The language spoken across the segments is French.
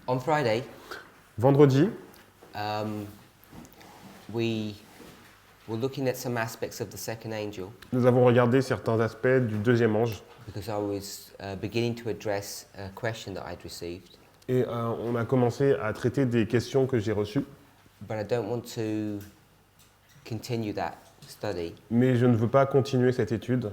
On Friday, Vendredi, we were looking at some aspects of the second angel nous avons regardé certains aspects du deuxième ange because I was beginning to address a question that I'd received, et on a commencé à traiter des questions que j'ai reçues, but I don't want to continue that study. mais je ne veux pas continuer cette étude.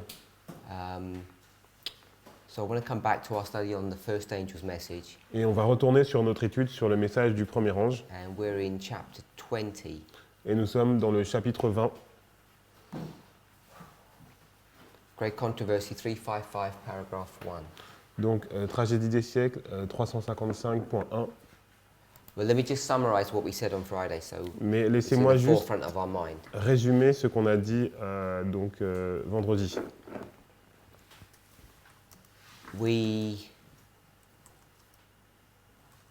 So I want to come back to our study on the first angel's message, Et on va retourner sur notre étude sur le message du premier ange. and we're in chapter 20. Et nous sommes dans le chapitre 20. Great Controversy 355, paragraph 1. Donc, Tragédie des siècles, 355.1. Well, let me just summarize what we said on Friday so Mais it's in laissez-moi the juste forefront of our mind. résumer ce qu'on a dit vendredi. We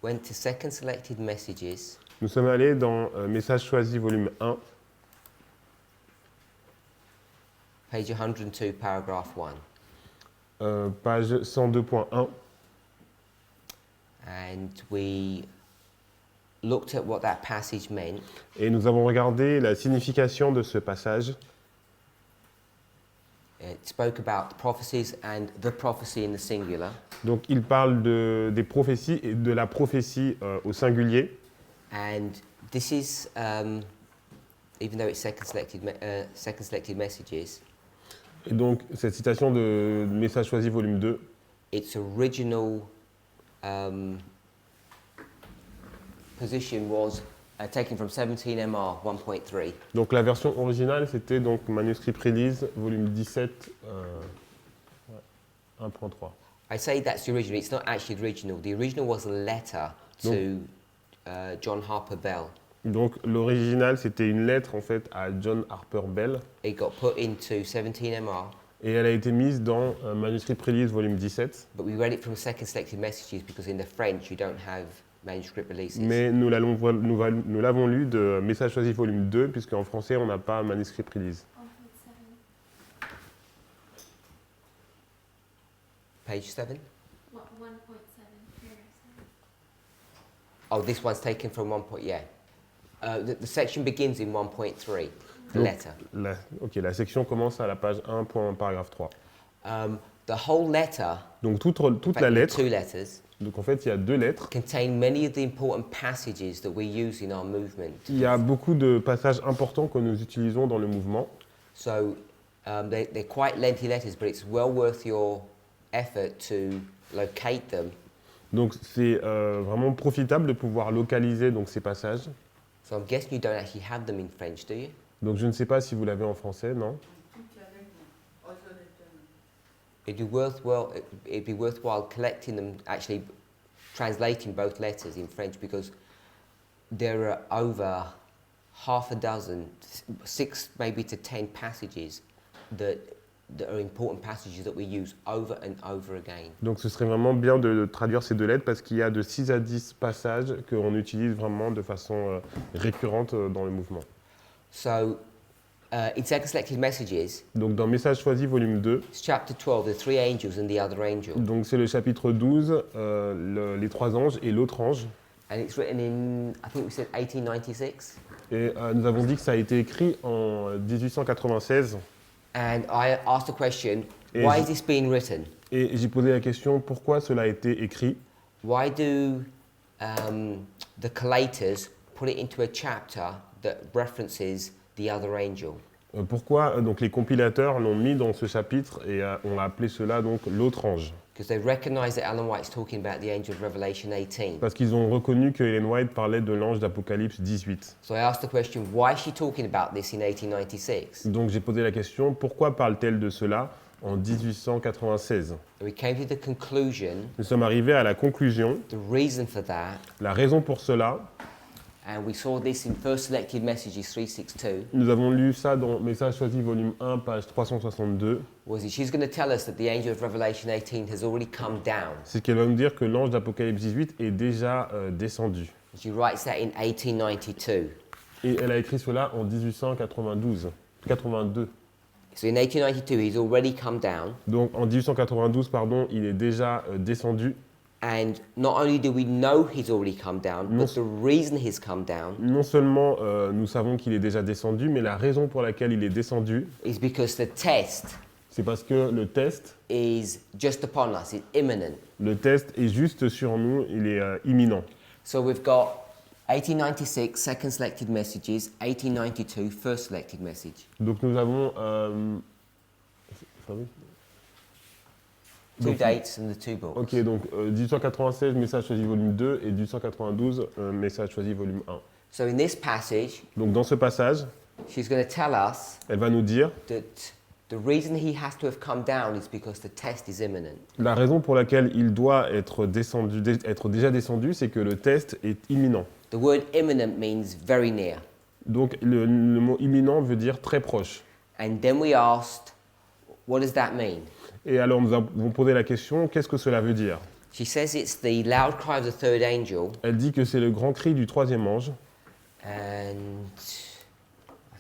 went to second selected messages, Nous sommes allés dans Messages choisis, volume 1, page 102, paragraph 1. page 102.1. And we looked at what that passage meant, Et nous avons regardé la signification de ce passage. it spoke about prophecies and the prophecy in the singular. Donc, il parle des prophéties et de la prophétie au singulier. And this is, even though it's second selected messages, Et donc, cette citation de Messages choisis, volume 2, its original position was taken from 17MR 1.3. donc la version originale, c'était donc manuscrit Prélise, volume 17, 1.3. I say that's the original. It's not actually the original. The original was a letter to John Harper Bell. Donc l'original, c'était une lettre en fait à John Harper Bell It got put into 17MR, et elle a été mise dans manuscrit Prélise, volume 17. but we read it from second selected messages because in the French you don't have manuscript releases. Mais nous l'avons lu de Messages choisis, volume 2, puisqu'en français, on n'a pas manuscrit Prélise. Page 7? 1.7. Oh, this one's taken from 1. Yeah. The section begins in 1.3, the Donc, letter. La section commence à la page 1, paragraphe 3. The whole letter, Donc toute in la fact, lettre, two letters, donc en fait il y a deux lettres. contain many of the important passages that we use in our movement. Il y a beaucoup de passages importants que nous utilisons dans le mouvement. So they're quite lengthy letters, but it's well worth your effort to locate them. Donc c'est vraiment profitable de pouvoir localiser donc, ces passages. So I'm guessing you don't actually have them in French, do you? Donc je ne sais pas si vous l'avez en français, non? It'd be worthwhile collecting them, actually translating both letters in French, because there are over half a dozen, 6 maybe to 10 passages that are important passages that we use over and over again. Donc ce serait vraiment bien de traduire ces deux lettres parce qu'il y a de 6 à 10 passages qu'on utilise vraiment de façon récurrente dans le mouvement. So in second selected messages, Donc dans Messages choisis, volume 2, it's chapter 12, the 3 angels and the other angel. donc c'est le chapitre 12, les 3 anges et l'autre ange. And it's written in, I think we said 1896. Et nous avons dit que ça a été écrit en 1896. And I asked the question, Et why je- is this being written? Et j'ai posé la question, pourquoi cela a été écrit? Why do the collators put it into a chapter that references the other angel? Pourquoi donc, les compilateurs l'ont mis dans ce chapitre et on a appelé cela donc l'autre ange? Because they recognize that Ellen White's talking about the angel of Revelation 18. Parce qu'ils ont reconnu que Ellen White parlait de l'ange d'Apocalypse 18. So I asked the question, why is she talking about this in 1896? Donc j'ai posé la question, pourquoi parle-t-elle de cela en 1896? And we came to the conclusion, Nous sommes arrivés à la conclusion, the reason for that, la raison pour cela, and we saw this in First Selected Messages 362, nous avons lu ça dans Messages choisis volume 1, page 362, was that she's going to tell us that the angel of Revelation 18 has already come down. c'est qu'elle va nous dire que l'ange d'Apocalypse 18 est déjà descendu. She writes that in 1892. Et elle a écrit cela en 1882. So in 1892, he's already come down. Donc en 1892, pardon, il est déjà descendu. And not only do we know he's already come down, Non. but the reason he's come down Non seulement nous savons qu'il est déjà descendu, mais la raison pour laquelle il est descendu, is because the test c'est parce que le test is just upon us, it's imminent. est juste sur nous, il est imminent. So we've got 1896, second selected messages, 1892, first selected message. Donc nous avons... Two Donc, dates and the two books. ok, donc 1896, message choisi volume 2, et 1892, message choisi volume 1. So in this passage, Donc dans ce passage, she's going to tell us elle va nous dire that the reason he has to have come down is because the test is imminent. la raison pour laquelle il doit être déjà descendu, c'est que le test est imminent. The word imminent means very near. Donc le mot imminent veut dire très proche. And then we asked, what does that mean? Et alors nous avons posé la question, qu'est-ce que cela veut dire? She says it's the loud cry of the third angel, Elle dit que c'est le grand cri du troisième ange. and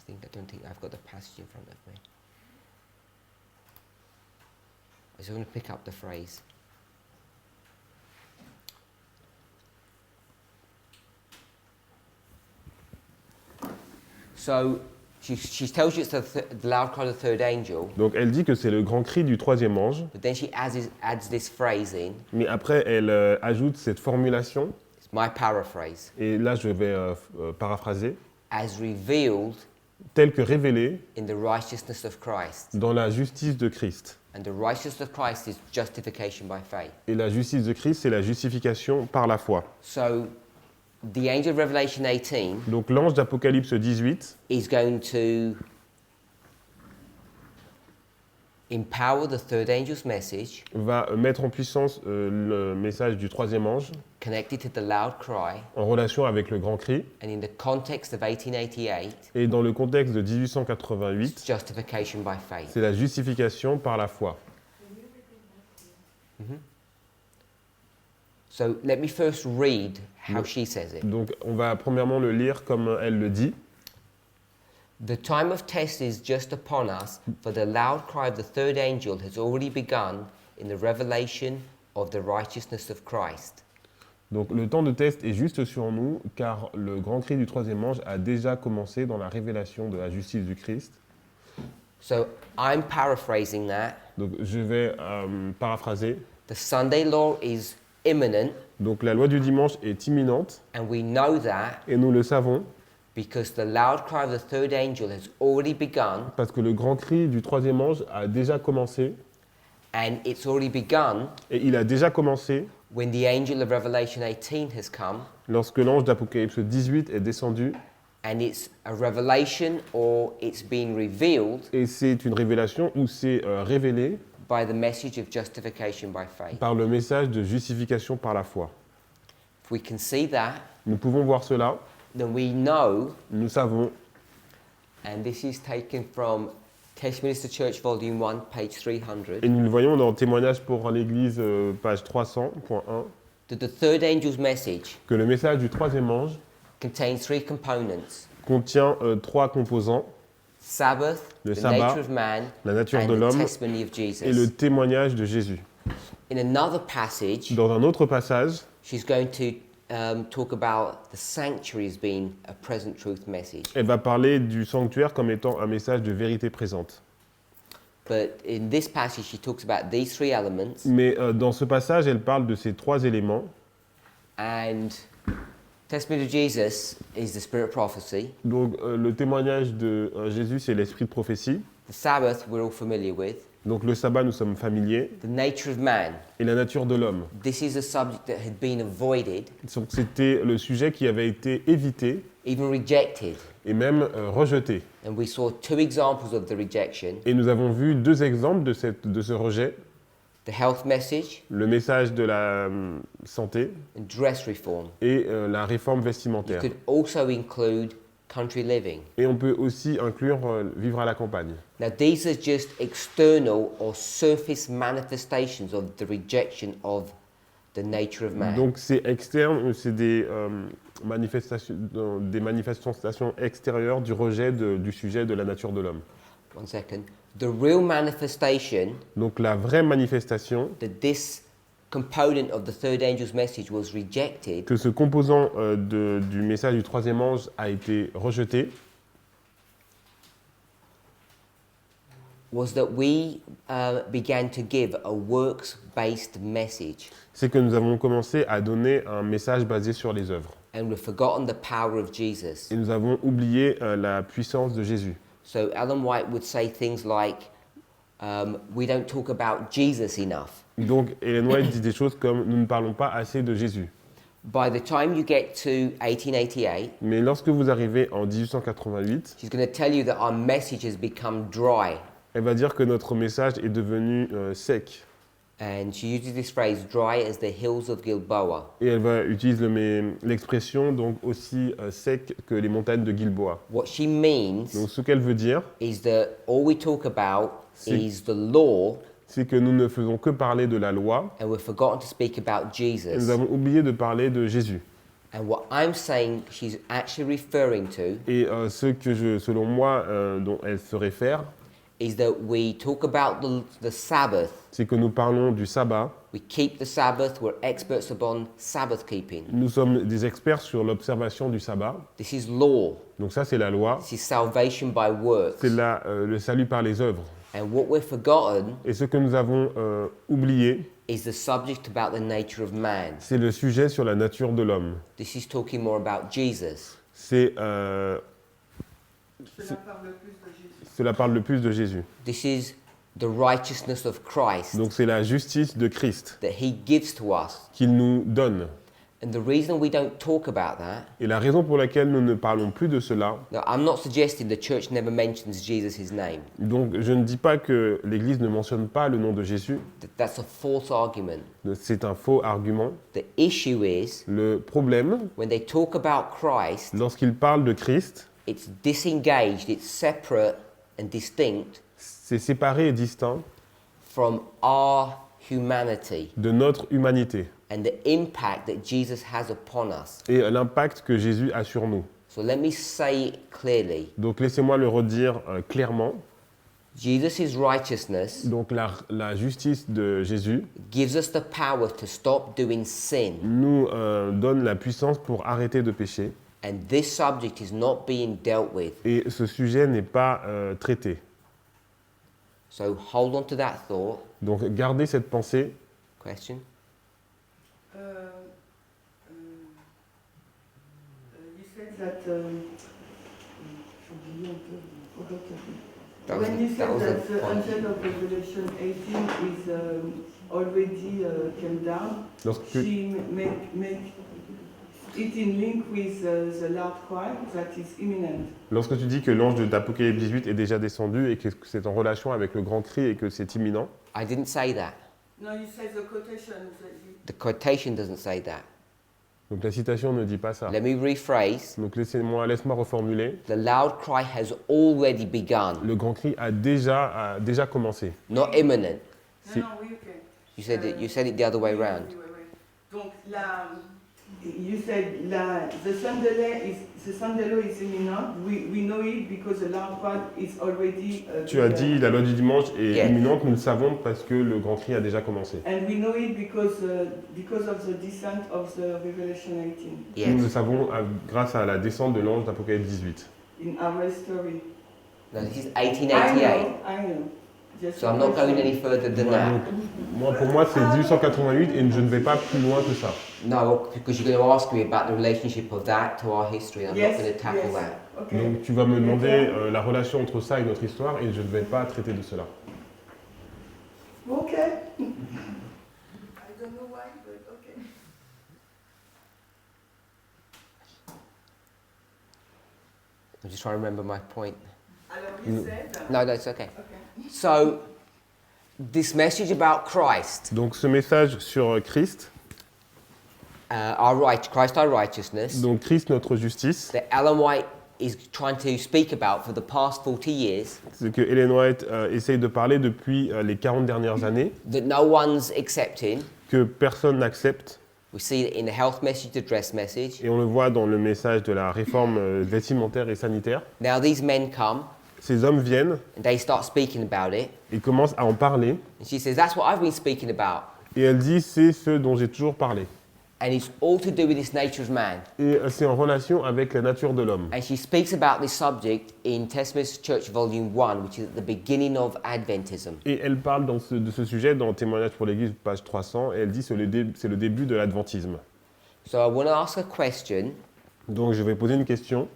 I don't think I've got the passage in front of me. I'm just going to pick up the phrase. So she tells you it's the loud cry of the third angel, Donc elle dit que c'est le grand cri du troisième ange, but then she adds this phrase in. mais après elle ajoute cette formulation, It's my paraphrase. et là je vais paraphraser, As revealed tel que révélé in the righteousness of Christ. dans la justice de Christ. And the righteousness of Christ is justification by faith. Et la justice de Christ, c'est la justification par la foi. So the angel of Revelation 18 Donc l'ange d'Apocalypse 18 is going to empower the third angel's message va mettre en puissance le message du troisième ange connected to the loud cry, en relation avec le grand cri. and in the context of 1888, Et dans le contexte de it's 1888, justification by faith. c'est la justification par la foi. So let me first read how she says it. Donc on va premièrement le lire comme elle le dit. The time of test is just upon us, for the loud cry of the third angel has already begun in the revelation of the righteousness of Christ. Donc le temps de test est juste sur nous, car le grand cri du troisième ange a déjà commencé dans la révélation de la justice du Christ. So I'm paraphrasing that. Donc je vais paraphraser. The Sunday law is imminent, Donc la loi du dimanche est imminente, and we know that et nous le savons, because the loud cry of the third angel has already begun, parce que le grand cri du troisième ange a déjà commencé, and it's already begun et il a déjà commencé when the angel of Revelation 18 has come, lorsque l'ange d'Apocalypse 18 est descendu, and it's a revelation or it's been revealed et c'est une révélation où c'est révélé by the message of justification by faith. par le message de justification par la foi. If we can see that, Nous pouvons voir cela, then we know, nous savons, and this is taken from Testament of Church Volume 1, page 300, et nous le voyons dans Témoignage pour l'Église, page 300.1, that the third angel's message que le message du troisième ange contains three components: contient trois composants, Sabbath, le the sabbat, nature of man, la nature and de the l'homme testimony of et le Jesus. témoignage de Jésus. In another passage, Dans un autre passage, she's going to talk about the sanctuary as being a present truth message. elle va parler du sanctuaire comme étant un message de vérité présente. But in this passage, she talks about these three elements, Mais dans ce passage, elle parle de ces trois éléments. and testimony of Jesus is the spirit of prophecy. Donc le témoignage de Jésus, c'est l'esprit de prophétie. The Sabbath we're all familiar with. Donc le sabbat, nous sommes familiers. The nature of man. Et la nature de l'homme. This is a subject that had been avoided, Donc c'était le sujet qui avait été évité even rejected. et même rejeté. And we saw two examples of the rejection: Et nous avons vu deux exemples de ce rejet. the health message Le message de la santé and dress reform. et la réforme You vestimentaire. could also include country living. Et on peut aussi inclure vivre à la campagne. Now, these are just external or surface manifestations of the rejection of the nature of man. Donc c'est externe, c'est des manifestations extérieures du rejet du sujet de la nature de l'homme. One second. The real manifestation Donc la vraie manifestation that this component of the third angel's message was rejected, que ce composant du message du troisième ange a été rejeté, was that we began to give a works-based message, c'est que nous avons commencé à donner un message basé sur les œuvres. and we've forgotten the power of Jesus. Et nous avons oublié la puissance de Jésus. So Ellen White would say things like, we don't talk about Jesus enough. Donc Ellen White dit des choses comme « Nous ne parlons pas assez de Jésus ». By the time you get to 1888, Mais lorsque vous arrivez en 1888, she's going to tell you that our message has become dry. elle va dire que notre message est devenu sec. And she uses this phrase, dry as the hills of Gilboa. Et elle va utiliser l'expression donc aussi sec que les montagnes de Gilboa. What she means Donc ce qu'elle veut dire, is that all we talk about C'est- is the law, c'est que nous ne faisons que parler de la loi and we've forgotten to speak about et Jesus. nous avons oublié de parler de Jésus. And what I'm saying she's actually referring to Et selon moi, dont elle se réfère, is that we talk about the Sabbath. c'est que nous parlons du sabbat. We keep the Sabbath. We're experts upon Sabbath keeping. Nous sommes des experts sur l'observation du sabbat. This is law. Donc ça, c'est la loi. This is salvation by works. C'est le salut par les œuvres. And what we've forgotten Et ce que nous avons oublié, is the subject about the nature of man. c'est le sujet sur la nature de l'homme. This is talking more about Jesus. Cela parle le plus de Jésus. This is the righteousness of Christ Donc c'est la justice de Christ that he gives to us. qu'il nous donne. And the reason we don't talk about that, Et la raison pour laquelle nous ne parlons plus de cela, now I'm not suggesting the church never mentions Jesus' name. donc je ne dis pas que l'Église ne mentionne pas le nom de Jésus, That's a false argument. c'est un faux argument. The issue is Le problème, when they talk about Christ, lorsqu'ils parlent de Christ, it's disengaged, it's separate and distinct c'est séparé et distinct from our humanity de notre humanité and the impact that Jesus has upon us. et l'impact que Jésus a sur nous. So let me say it clearly. Donc laissez-moi le redire clairement. Jesus' righteousness Donc la justice de Jésus gives us the power to stop doing sin. nous donne la puissance pour arrêter de pécher. And this subject is not being dealt with. Et ce sujet n'est pas traité. So hold on to that thought. Donc gardez cette pensée. Question? You said that That when you that said was that the the point. angel of Revelation 18 is already came down, Lorsque, she make it in link with the loud cry that is imminent. lorsque tu dis que l'ange d'Apocalypse 18 est déjà descendu et que c'est en relation avec le grand cri et que c'est imminent, I didn't say that. No, you said the quotation that you, The quotation doesn't say that. donc la citation ne dit pas ça. Let me rephrase. Donc laisse-moi reformuler. The loud cry has already begun, Le grand cri a déjà commencé. not imminent. Si- no, oui, okay. You said it the other way around. Oui. Donc you said the Sandelo is imminent. We know it because the loud cry is already. Tu as dit la loi du dimanche est Yeah. imminente, nous le savons parce que le grand cri a déjà commencé. And we know it because of the descent of the Revelation 18 Nous le Yes. savons grâce à la descente de l'ange d'Apocalypse 18. in our story. No, this is I 1888. know. Just So I'm not going any further than that. Pour moi, c'est 1888 et je ne vais pas plus loin que ça. No, because you're going to ask me about the relationship of that to our history, and I'm Yes, not going to tackle yes. that. Okay. Donc tu vas me demander la relation entre ça et notre histoire et je ne vais pas traiter de cela. Okay. I don't know why, but okay. I'm just trying to remember my point. Alors, you said. No, it's okay. Okay. So, this message about Christ, Donc ce message sur Christ, Christ our righteousness, donc Christ notre justice, that Ellen White is trying to speak about for the past 40 years, ce que Ellen White essaye de parler depuis les 40 dernières années, that no one's accepting. que personne n'accepte, We see it in the health message, the dress message. et on le voit dans le message de la réforme vestimentaire et sanitaire. Now these men come Ces hommes viennent and they start speaking about it. et commencent à en parler. And she says, that's what I've been speaking about Et elle dit, c'est ce dont j'ai toujours parlé. And it's all to do with this nature of man. Et c'est en relation avec la nature de l'homme. And she speaks about this subject in Testimonies Church Volume 1, which is at the beginning of Adventism. Et elle parle de ce sujet dans Témoignage pour l'Église, page 300, et elle dit que c'est le début de l'adventisme. So I want to ask a question. Donc je vais poser une question.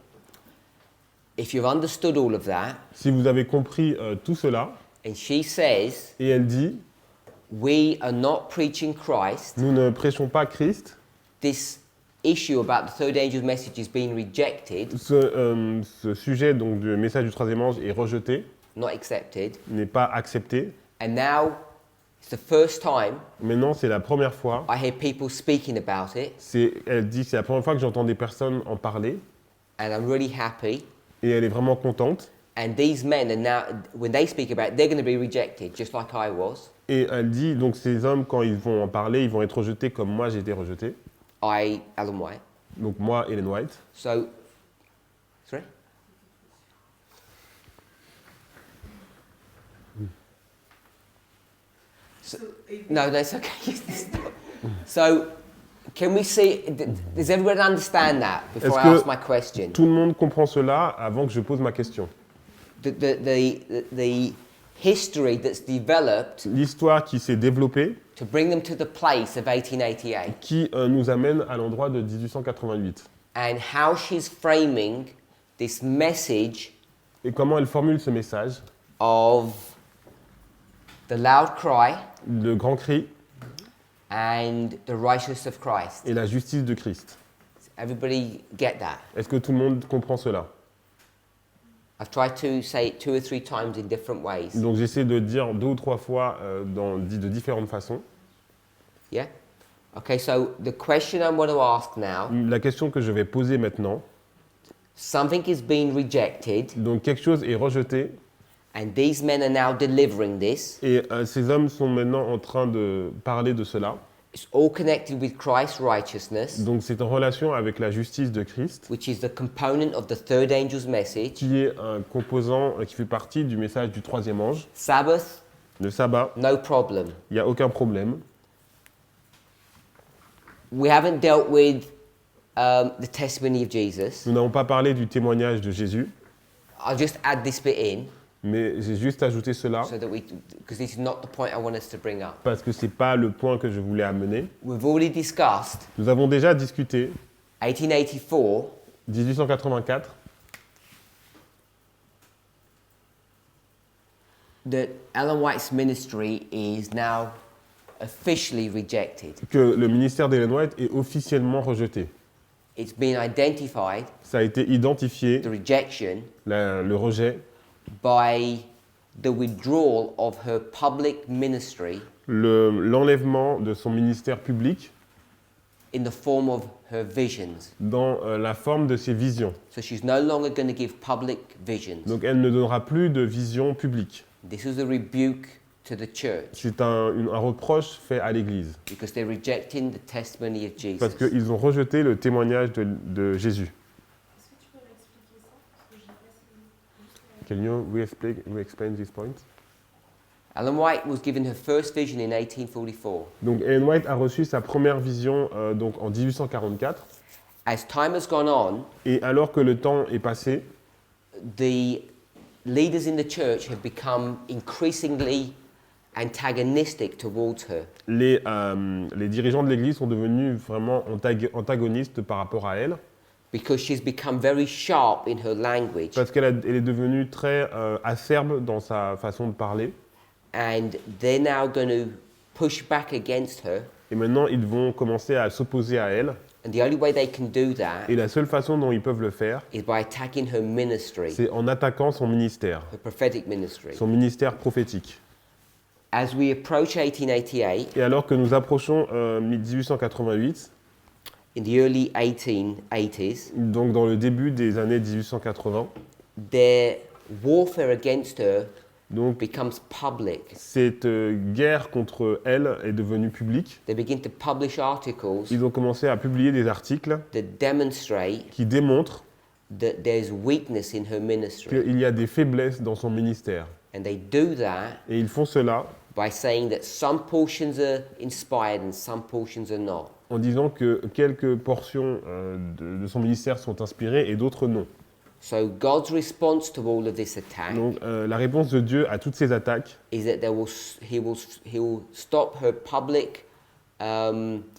If you've understood all of that, Si vous avez compris tout cela, and she says, et elle dit, we are not preaching Christ, nous ne prêchons pas Christ, this issue about the third angel's message is being rejected, ce sujet donc, du message du troisième ange est rejeté, not accepted, n'est pas accepté. and now it's the first time Maintenant, c'est la première fois, I hear people speaking about it, elle dit que c'est la première fois que j'entends des personnes en parler, and I'm really happy. et elle est vraiment contente. And these men are now, when they speak about it, they're going to be rejected, just like I was. Et elle dit, donc ces hommes, quand ils vont en parler, ils vont être rejetés comme moi j'ai été rejeté. Alan White. Donc moi, Ellen White. So, sorry? So, no, it's okay. So, can we see, does everybody understand that before I ask my question? Tout le monde comprend cela avant que je pose ma question. The history that's developed L'histoire qui s'est développée, to bring them to the place of 1888, qui nous amène à l'endroit de 1888. and how she's framing this message Et comment elle formule ce message, of the loud cry le grand cri and the righteousness of Christ. et la justice de Christ. Everybody get that? Est-ce que tout le monde comprend cela? I've tried to say it 2 or 3 times in different ways. Donc j'essaie de dire 2 ou 3 fois de différentes façons. Yeah? Okay, so the question I want to ask now, La question que je vais poser maintenant, something is being rejected donc quelque chose est rejeté and these men are now delivering this. et ces hommes sont maintenant en train de parler de cela. It's all connected with Christ's righteousness, Donc c'est en relation avec la justice de Christ, which is the component of the third angel's message. qui est un composant qui fait partie du message du troisième ange. Sabbath, Le sabbat, no problem. il n'y a aucun problème. We haven't dealt with the testimony of Jesus. Nous n'avons pas parlé du témoignage de Jésus, I'll just add this bit in mais j'ai juste ajouté cela so that because this is not the point I want us to bring up. parce que ce n'est pas le point que je voulais amener. We've already discussed Nous avons déjà discuté 1884, 1884 that Ellen White's ministry is now officially rejected. que le ministère d'Ellen White est officiellement rejeté. It's been identified, Ça a été identifié, the rejection, le rejet, by the withdrawal of her public ministry l'enlèvement de son ministère public in the form of her visions. dans la forme de ses visions. So she's no longer going to give public visions. Donc elle ne donnera plus de vision publique. This is a rebuke to the church C'est un reproche fait à l'Église because they're rejecting the testimony of Jesus. parce qu'ils ont rejeté le témoignage de Jésus. Est-ce que tu peux m'expliquer ça? Parce que j'ai pas Can you re-explain this point? Ellen White was given her first vision in 1844. Donc Ellen White a reçu sa première vision donc en 1844 As time has gone on, et alors que le temps est passé, the leaders in the church have become increasingly antagonistic towards her. les dirigeants de l'Église sont devenus vraiment antagonistes par rapport à elle Because she's become very sharp in her language, parce qu'elle est devenue très acerbe dans sa façon de parler and they're now going to push back against her. et maintenant ils vont commencer à s'opposer à elle And the only way they can do that et la seule façon dont ils peuvent le faire, is by attacking her ministry, c'est en attaquant son ministère her prophetic ministry. prophétique. As we approach 1888, Et alors que nous approchons 1888, in the early 1880s, donc dans le début des années 1880, their warfare against her donc becomes public. cette guerre contre elle est devenue publique. They begin to publish articles Ils ont commencé à publier des articles that demonstrate qui démontrent that there's weakness in her ministry. qu'il y a des faiblesses dans son ministère. And they do that Et ils font cela by saying that some portions are inspired and some portions are not. en disant que quelques portions de son ministère sont inspirées et d'autres non. So God's response to all of this attack Donc la réponse de Dieu à toutes ces attaques, is that he will stop her public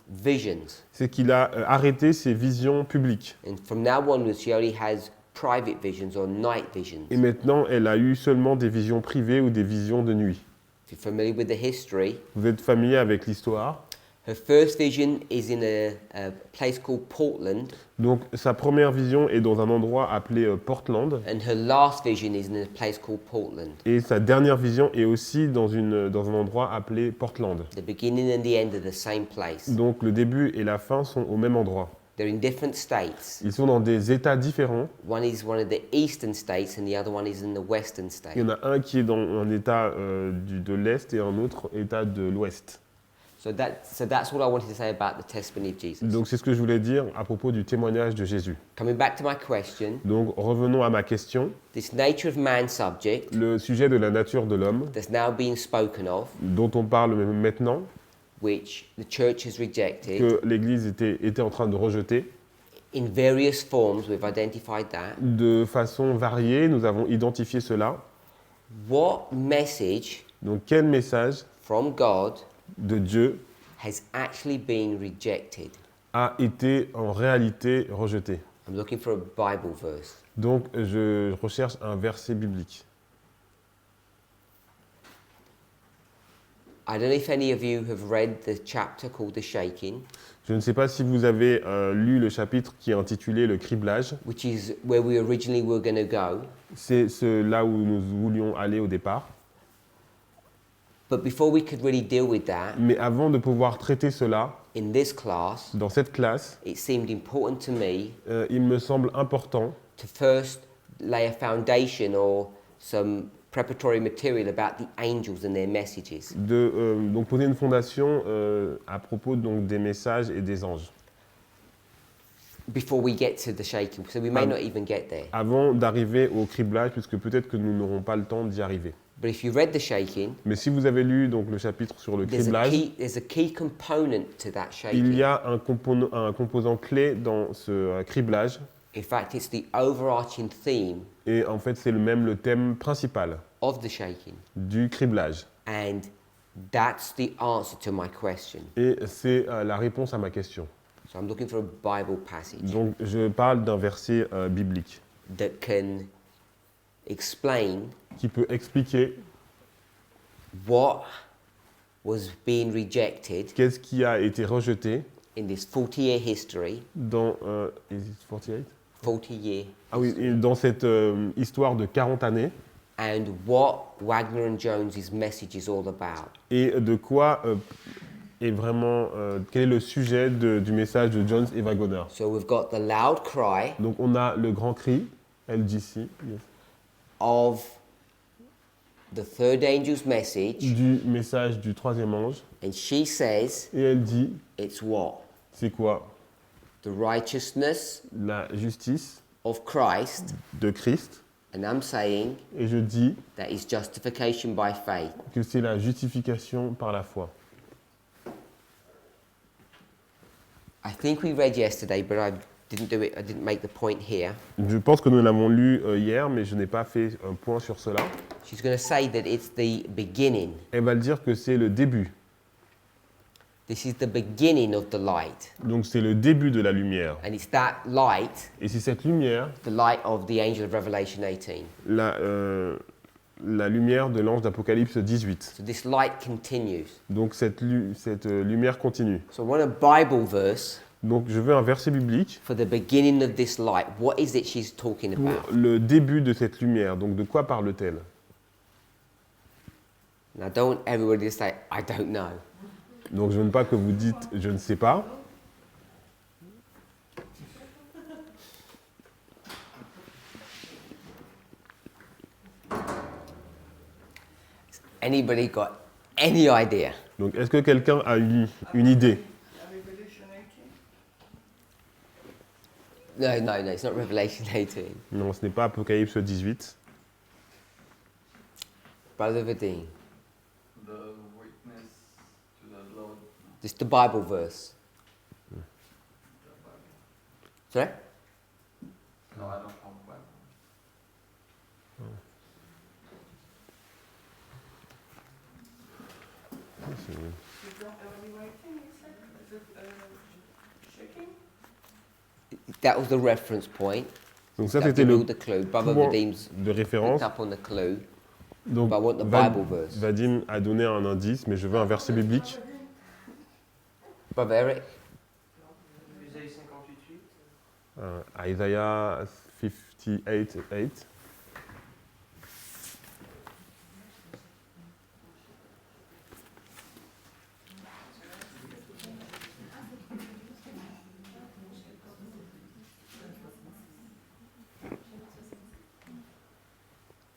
visions. c'est qu'il a arrêté ses visions publiques. And from now onwards, she only has private visions or night visions. Et maintenant, elle a eu seulement des visions privées ou des visions de nuit. If you're familiar with the history, Vous êtes familier avec l'histoire. her first vision is in a place called Portland, Donc sa première vision est dans un endroit appelé Portland. and her last vision is in a place called Portland. Et sa dernière vision est aussi dans un endroit appelé Portland. The beginning and the end are the same place. Donc le début et la fin sont au même endroit. They're in different states. Ils sont dans des États différents. One is one of the eastern states and the other one is in the western state. Il y en a un qui est dans un État de l'Est et un autre État de l'Ouest. So that's all I wanted to say about the testimony of Jesus. Donc c'est ce que je voulais dire à propos du témoignage de Jésus. Coming back to my question, Donc revenons à ma question. this nature of man subject Le sujet de la nature de l'homme, that's now being spoken of, dont on parle maintenant, which the church has rejected, que l'Église était en train de rejeter, in various forms, we've identified that. de façon variée, nous avons identifié cela. What message Donc quel message from God de Dieu has actually been rejected? a été en réalité rejeté? I'm looking for a Bible verse. Donc je recherche un verset biblique. I don't know if any of you have read the chapter called The Shaking, Je ne sais pas si vous avez lu le chapitre qui est intitulé Le criblage. which is where we originally were going to go. C'est là où nous voulions aller au départ. But before we could really deal with that, Mais avant de pouvoir traiter cela, in this class, dans cette classe, it seemed important to me il me semble important to first lay a foundation or some preparatory material about the angels and their messages. de donc poser une fondation à propos donc, des messages et des anges. Before we get to the shaking, so we may not even get there. Avant d'arriver au criblage, puisque peut-être que nous n'aurons pas le temps d'y arriver. But if you read the shaking, Mais si vous avez lu donc, le chapitre sur le there's criblage, a key component to that il shaking. y a un composant clé dans ce criblage. In fact, it's the overarching theme Et en fait, c'est le thème principal of the shaking. du criblage. And that's the answer to my question. Et c'est la réponse à ma question. So I'm looking for a Bible passage Donc, je parle d'un verset biblique that can explain qui peut expliquer what was being rejected qu'est-ce qui a été rejeté in this 40-year history, dans... is it 48? 40-year, Ah oui, et dans cette histoire de 40 années, and what Wagner and Jones's message is all about. et de quoi est vraiment... quel est le sujet du message de Jones et Wagner. So we've got the loud cry Donc, on a le grand cri, LGC, yes, of the third angel's message, du message du troisième ange, and she says et elle dit, it's what? c'est quoi? The righteousness La justice of Christ, de Christ, and I'm saying et je dis that is justification by faith. que c'est la justification par la foi. I think we read yesterday, but I didn't make the point here. Je pense que nous l'avons lu hier, mais je n'ai pas fait un point sur cela. She's going to say that it's the beginning. Elle va le dire que c'est le début. This is the beginning of the light. Donc c'est le début de la lumière. And it's that light, Et c'est cette lumière, the light of the angel of Revelation 18. la lumière de l'ange d'Apocalypse 18. So this light continues. Donc cette lumière continue. So I want a Bible verse Donc je veux un verset biblique for the beginning of this light. What is it she's talking pour about? le début de cette lumière. Donc de quoi parle-t-elle? And I don't want everybody to say, I don't know. Donc je ne veux pas que vous dites « je ne sais pas ». Anybody got any idea? Donc est-ce que quelqu'un a une idée? Revelation 18. No, it's not Revelation 18. Non, ce n'est pas Apocalypse 18. Brother Vadim. The witness to the Lord. Just the Bible verse. The Bible. Sorry? No, I don't have Bible. You don't early writing, you said? Is it checking? That was the reference point. Donc ça, That c'était gives you le the clue. Brother point Vadim's de référence. picked up on the clue. Donc, But I want the Va- Bible verse. Vadim a donné un indice, mais je veux un verset biblique. Brother Eric? Isaïe 58:8. Isaiah 58:8.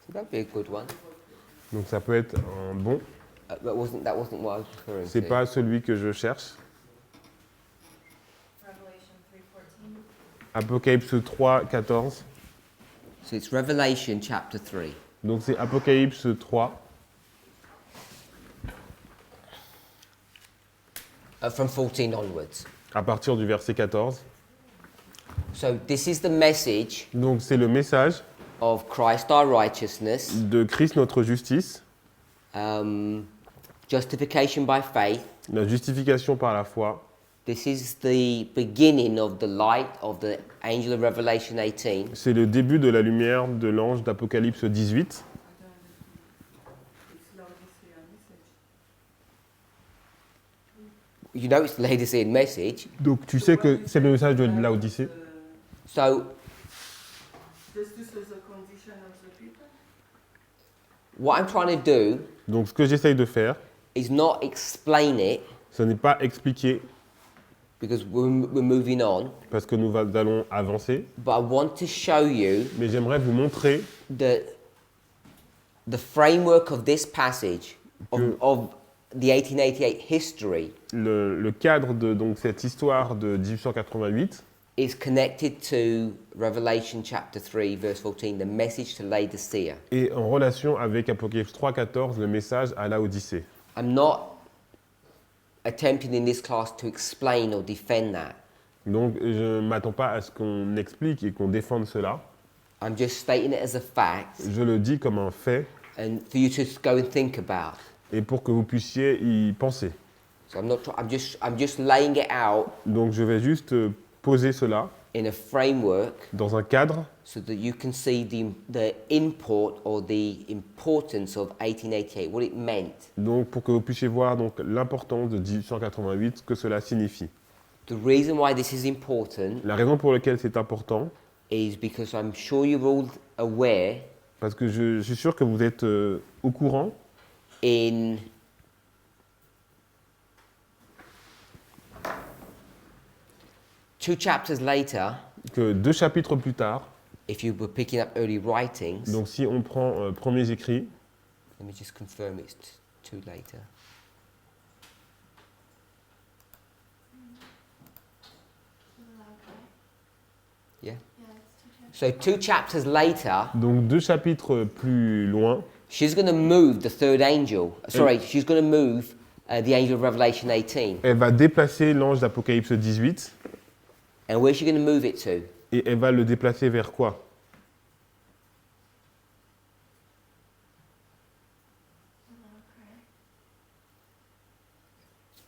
So that'd be a good one. Donc ça peut être un bon. That wasn't what I was referring C'est to. pas celui que je cherche. Revelation 3:14. Apocalypse 3:14. So it's Revelation chapter 3. Donc c'est Apocalypse 3, From 14 onwards. à partir du verset 14. So this is the message Donc c'est le message of Christ our righteousness, de Christ notre justice, justification by faith. la justification par la foi. This is the beginning of the light of the angel of Revelation 18. C'est le début de la lumière de l'ange d'Apocalypse 18. It's Laodicea message. You know it's the Laodicean message. Donc tu sais que c'est le message de Laodicée. So Does this is a condition of the people? what I'm trying to do Donc ce que j'essaye de faire, is not explain it ce n'est pas expliquer because we're moving on, parce que nous allons avancer, but I want to show you mais j'aimerais vous montrer the framework of this passage of the 1888 history le cadre de donc, cette histoire de 1888 is connected to Revelation chapter 3 verse 14, the message to Laodicea. et en relation avec Apocalypse 3:14, le message à Laodicée. I'm not attempting in this class to explain or defend that. Donc je ne m'attends pas à ce qu'on explique et qu'on défende cela. I'm just stating it as a fact Je le dis comme un fait and for you to go and think about. et pour que vous puissiez y penser. So I'm just laying it out Donc je vais juste poser cela in a framework dans un cadre so that you can see the import or the importance of 1888, what it meant. donc pour que vous puissiez voir donc l'importance de 1888, ce que cela signifie. The reason why this is important La raison pour laquelle c'est important, is because I'm sure you're all aware parce que je suis sûr que vous êtes au courant in two chapters later, que 2 chapitres plus tard, if you were picking up early writings, donc si on prend premiers écrits, let me just confirm it's two later. Yeah. So two chapters later, donc 2 chapitres plus loin, she's going to move the third angel. Sorry, she's going to move the angel of Revelation 18. elle va déplacer l'ange d'Apocalypse 18 And where's she going to move it to? et elle va le déplacer vers quoi?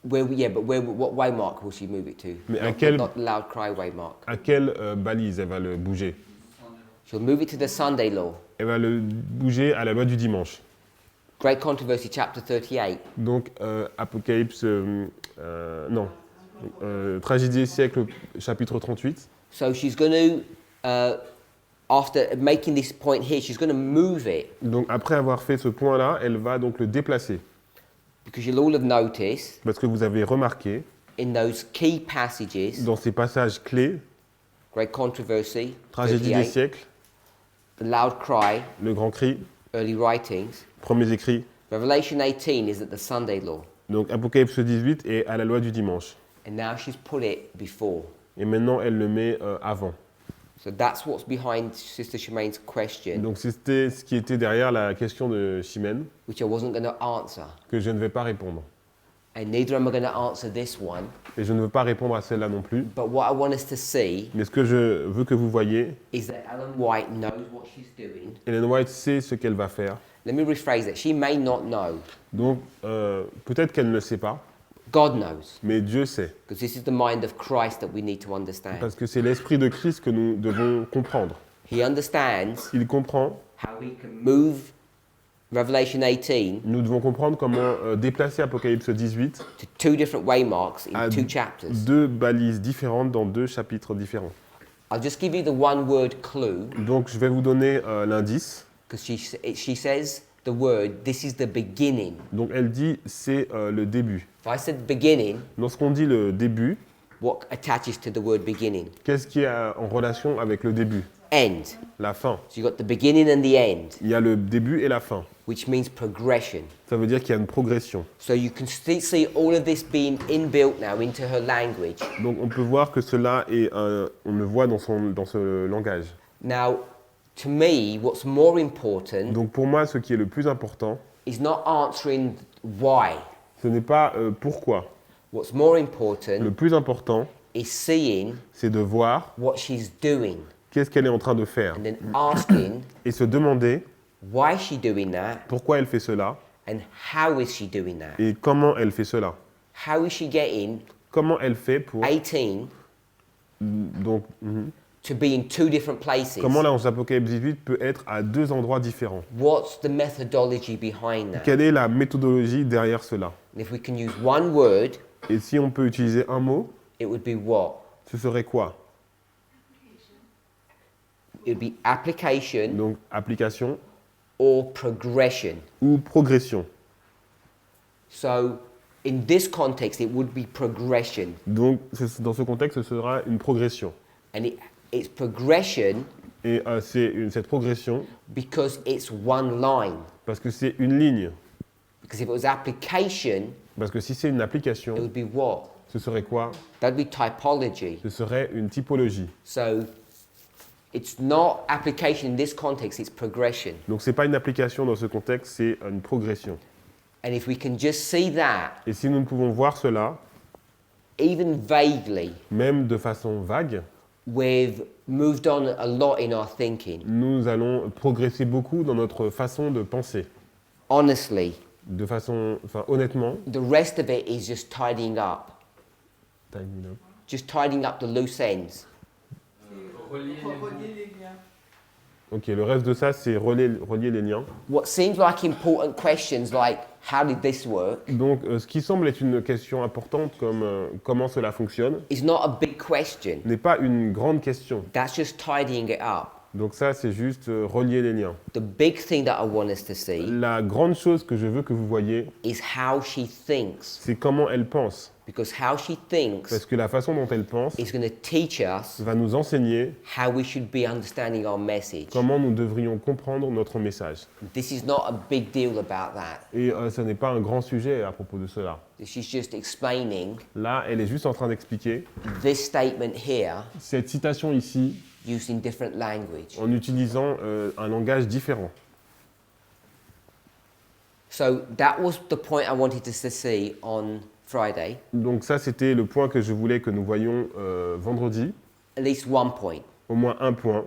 What way mark will she move it to? Mais à Not, quel- not loud cry way mark. À quelle balise elle va le bouger? She'll move it to the Sunday law. Elle va le bouger à la loi du dimanche. Great Controversy, chapter 38. Donc Apocalypse, non, Tragédie des siècles, chapitre 38. So she's going to, after making this point here, she's going to move it Donc après avoir fait ce point-là, elle va donc le déplacer. because you'll all have noticed Parce que vous avez remarqué, in those key passages, dans ces passages clés, Great Controversy, Tragédie des 38, siècles, the loud cry, le grand cri, early writings, premiers écrits. Revelation 18 is at the Sunday law. Donc Apocalypse 18 est à la loi du dimanche. And now she's put it before. Et maintenant, elle le met avant. So that's what's behind Sister Shemaine's question, Donc c'était ce qui était derrière la question de Chimène, which I wasn't going to answer. que je ne vais pas répondre. And neither am I going to answer this one. Et je ne veux pas répondre à celle-là non plus. But what I want us to see Mais ce que je veux que vous voyez, is that Ellen White knows what she's doing. Ellen White sait ce qu'elle va faire. Let me rephrase that. She may not know. Donc peut-être qu'elle ne le sait pas, God knows. mais Dieu sait. Because this is the mind of Christ that we need to understand. Parce que c'est l'esprit de Christ que nous devons comprendre. He understands Il comprend, how we can move Revelation 18 nous devons comprendre comment déplacer Apocalypse 18 to two different waymarks in à two chapters. deux balises différentes dans deux chapitres différents. I'll just give you the one word clue Donc je vais vous donner l'indice. because she says the word, this is the beginning. Donc elle dit c'est le début. If I said beginning, Lorsqu'on dit le début, what attaches to the word beginning? qu'est-ce qui est en relation avec le début? End. La fin. So you've got the beginning and the end, Il y a le début et la fin. which means progression. Ça veut dire qu'il y a une progression. So you can see all of this being inbuilt now into her language. Donc on peut voir que cela est on le voit dans ce langage. Now, to me, what's more important Donc pour moi, ce qui est le plus important, is not answering why. ce n'est pas pourquoi. What's more important Le plus important, is seeing c'est de voir what she's doing qu'est-ce qu'elle est en train de faire and then asking et se demander why is she doing that pourquoi elle fait cela and how is she doing that. et comment elle fait cela. How is she getting Comment elle fait pour 18 donc to be in two different places? comment l'ange d'Apocalypse 18 peut être à deux endroits différents. What's the methodology behind that? Quelle est la méthodologie derrière cela? And if we can use one word, Et si on peut utiliser un mot, it would be what? ce serait quoi? It would be application Donc application or progression. ou progression. So in this context, it would be progression. Donc dans ce contexte, ce sera une progression. And it's progression Et cette progression, because it's one line. parce que c'est une ligne. Because if it was application, Parce que si c'est une application, it would be what? ce serait quoi? That'd be typology. Ce serait une typologie. So it's not application in this context, it's progression. Donc c'est pas une application dans ce contexte, c'est une progression. And if we can just see that, Et si nous ne pouvons voir cela, even vaguely, même de façon vague, we've moved on a lot in our thinking. nous allons progresser beaucoup dans notre façon de penser. Honestly, De façon, honnêtement, the rest of it is just tidying up. Just tidying up the loose ends. Relier Relier les liens. Ok, le reste de ça, c'est relier les liens. What seems like important questions like, how did this work, Donc, ce qui semble être une question importante comme comment cela fonctionne, is not a big question. n'est pas une grande question. That's just tidying it up. Donc ça, c'est juste relier les liens. The big thing that I want us to see La grande chose que je veux que vous voyez, is how she thinks. c'est comment elle pense. Because how she thinks Parce que la façon dont elle pense is going to teach us va nous enseigner how we should be understanding our message. comment nous devrions comprendre notre message. This is not a big deal about that. Et ce n'est pas un grand sujet à propos de cela. She's just explaining Là, elle est juste en train d'expliquer this statement here cette citation ici used in different language. en utilisant un langage différent. So that was the point I wanted us to see on Friday. Donc ça, c'était le point que je voulais que nous voyions vendredi, At least one point. au moins un point.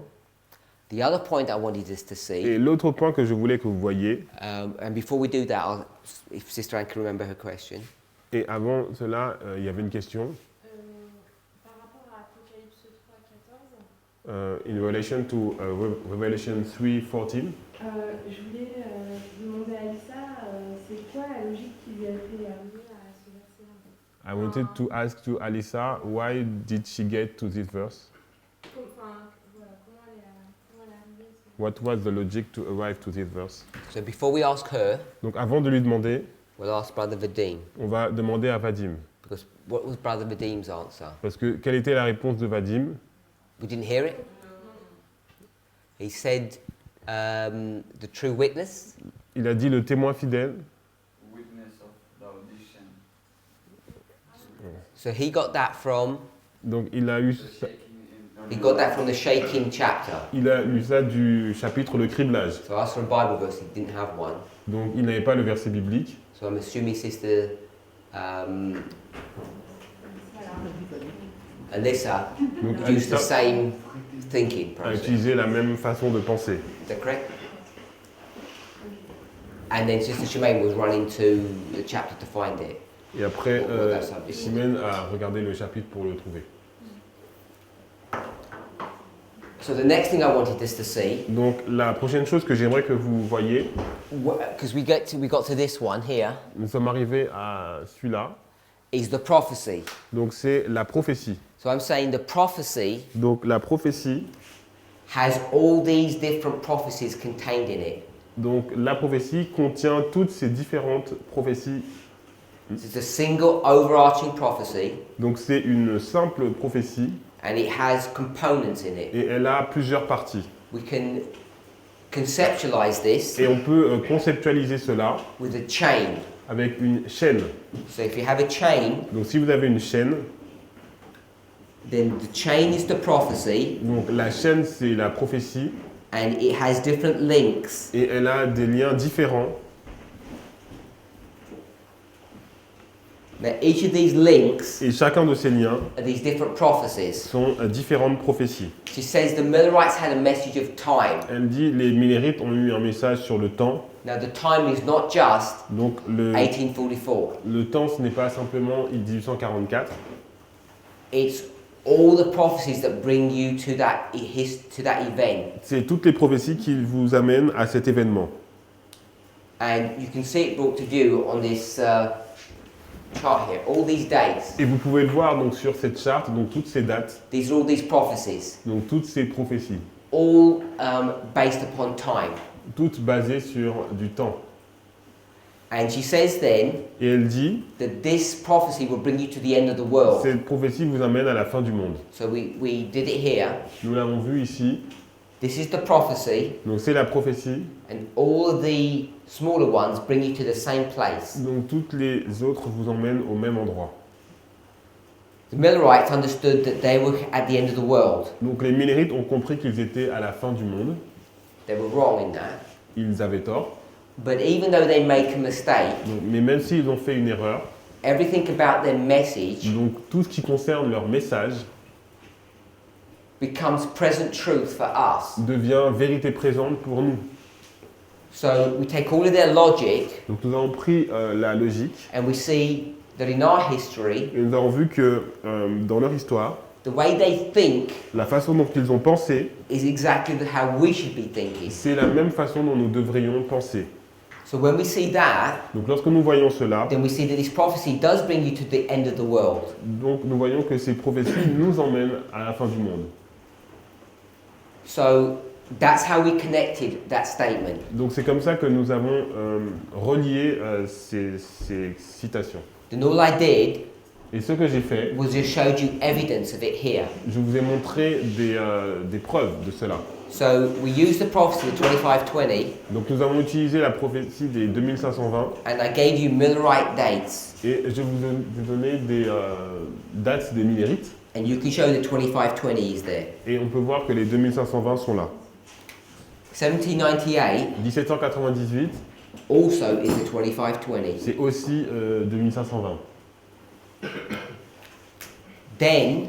The other point I wanted us to see, Et l'autre point que je voulais que vous voyiez, and before we do that, if Sister Anne can remember her question. et avant cela, il y avait une question. Par rapport à Apocalypse 3, 14, In relation to Revelation 3:14, je voulais demander à Lisa, c'est quoi la logique qui lui a fait arriver à ce verset-là? I wanted to ask to Alyssa, why did she get to this verse? Enfin, voilà, comment elle est arrivée à ce... What was the logic to arrive to this verse? So before we ask her, Donc avant de lui demander, we'll ask Brother Vadim. on va demander à Vadim. Because what was Brother Vadim's answer? Parce que quelle était la réponse de Vadim? We didn't hear it. He said, the true witness. Il a dit le témoin fidèle. witness of the audition. So he got that from Donc il a eu The shaking in He got that from the shaking chapter. Il a eu ça du chapitre Le criblage. So I asked for a Bible verse, he didn't have one. Donc il n'avait pas le verset biblique. So I'm assuming Sister Alyssa Donc used the Alissa same thinking a process. utilisé la même façon de penser. Is that correct? And then Sister Shemaine was running to the chapter to find it. Et après, Well, that's something. Simène a regardé le chapitre pour le trouver. So the next thing I wanted us to see, Donc la prochaine chose que j'aimerais que vous voyez, because we got to this one here, nous sommes arrivés à celui-là. is the prophecy. Donc c'est la prophétie. So I'm saying the prophecy Donc la prophétie, has all these different prophecies contained in it. donc la prophétie contient toutes ces différentes prophéties. It's a single overarching prophecy, Donc c'est une simple prophétie and it has components in it. et elle a plusieurs parties. We can conceptualize this Et on peut conceptualiser cela with a chain. avec une chaîne. So if you have a chain, Donc si vous avez une chaîne, then the chain is the prophecy, donc la chaîne c'est la prophétie and it has different links. et elle a des liens différents. Now each of these links Et chacun de ces liens are these different prophecies. sont différentes prophéties. She says the Millerites had a message of time. Elle dit les Millérites ont eu un message sur le temps. Now the time is not just Donc le 1844. temps ce n'est pas simplement 1844, It's all the prophecies that bring you to that event. c'est toutes les prophéties qui vous amènent à cet événement. And you can see it brought to view on this chart here. All these dates, Et vous pouvez le voir donc sur cette charte, donc toutes ces dates, these are all these prophecies, donc toutes ces prophéties, all based upon time. toutes basées sur du temps. And she says then Et elle dit, that this prophecy will bring you to the end of the world. cette prophétie vous amène à la fin du monde. So we did it here. Nous l'avons vu ici, This is the prophecy, donc c'est la prophétie, and all of the smaller ones bring you to the same place. donc toutes les autres vous emmènent au même endroit. The Millerites understood that they were at the end of the world. Donc les Millérites ont compris qu'ils étaient à la fin du monde, They were wrong in that. ils avaient tort, But even though they make a mistake, donc, mais même s'ils ont fait une erreur, everything about their message donc tout ce qui concerne leur message becomes present truth for us. devient vérité présente pour nous. So we take all of their logic Donc nous avons pris la logique and we see that in our history, et nous avons vu que dans leur histoire, the way they think la façon dont ils ont pensé, is exactly how we should be thinking. c'est la même façon dont nous devrions penser. So when we see that, Donc lorsque nous voyons cela, then we see that this prophecy does bring you to the end of the world. donc nous voyons que ces prophéties nous emmènent à la fin du monde. So that's how we connected that statement. Donc c'est comme ça que nous avons relié ces citations. Then all I did Et ce que j'ai fait, was just showed you evidence of it here. je vous ai montré des preuves de cela. So we used the prophecy of 2520, Donc nous avons utilisé la prophétie des 2520 and I gave you Millerite dates, et je vous ai donné des dates des Millérites and you can show that 2520 is there. et on peut voir que les 2520 sont là. 1798 1798, also is the 2520. c'est aussi 2520. Then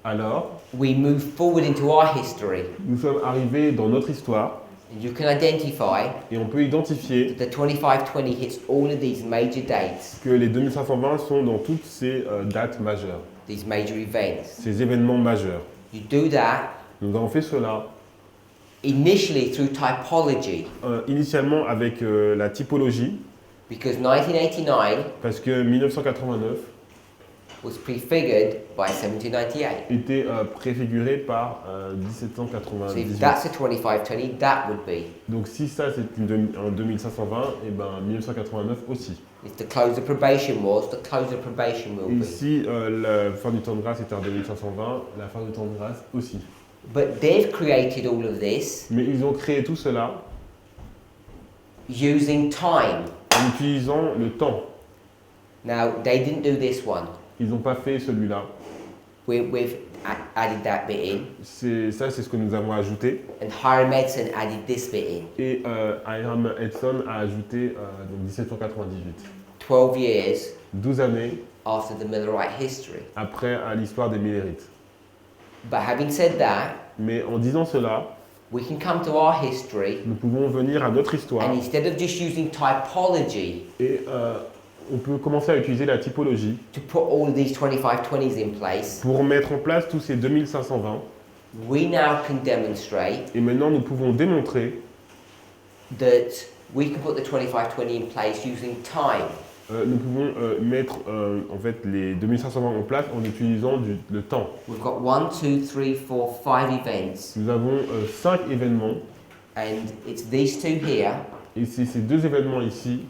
Alors, we move forward into our history, nous sommes arrivés dans notre histoire and you can identify et on peut identifier that the 2520 hits all of these major dates, que les 2520 sont dans toutes ces dates majeures, these major events. ces événements majeurs. You do that Nous avons fait cela initially through typology, initialement avec la typologie, because 1989 parce que 1989 was prefigured by 1798. était préfiguré par So if 1798. that's a 2520, that would be. Donc si ça c'est un 2520, et ben 1989 aussi. If the close of probation was, the close of probation will Et be. si la fin du temps de grâce était en 2520, la fin du temps de grâce aussi. But they've created all of this Mais ils ont créé tout cela using time. en utilisant le temps. Now, they didn't do this one. Ils n'ont pas fait celui-là. With added that bit in, C'est ce que nous avons ajouté. and Hiram Edson added this bit in. Et Hiram Edson a ajouté donc 1798. 12 years 12 années after the Millerite history. après l'histoire des Millérites. But having said that, Mais en disant cela, we can come to our history, nous pouvons venir à notre histoire and instead of just using typology et on peut commencer à utiliser la typologie to put all of these 2520s in place, pour mettre en place tous ces 2520. we now can demonstrate Et maintenant, nous pouvons démontrer that we can put the 2520 in place using time. nous pouvons mettre en fait les 2520 en place en utilisant le temps. We've got 1, 2, 3, 4, 5 events, Nous avons 5 événements and it's these two here et c'est ces 2 événements ici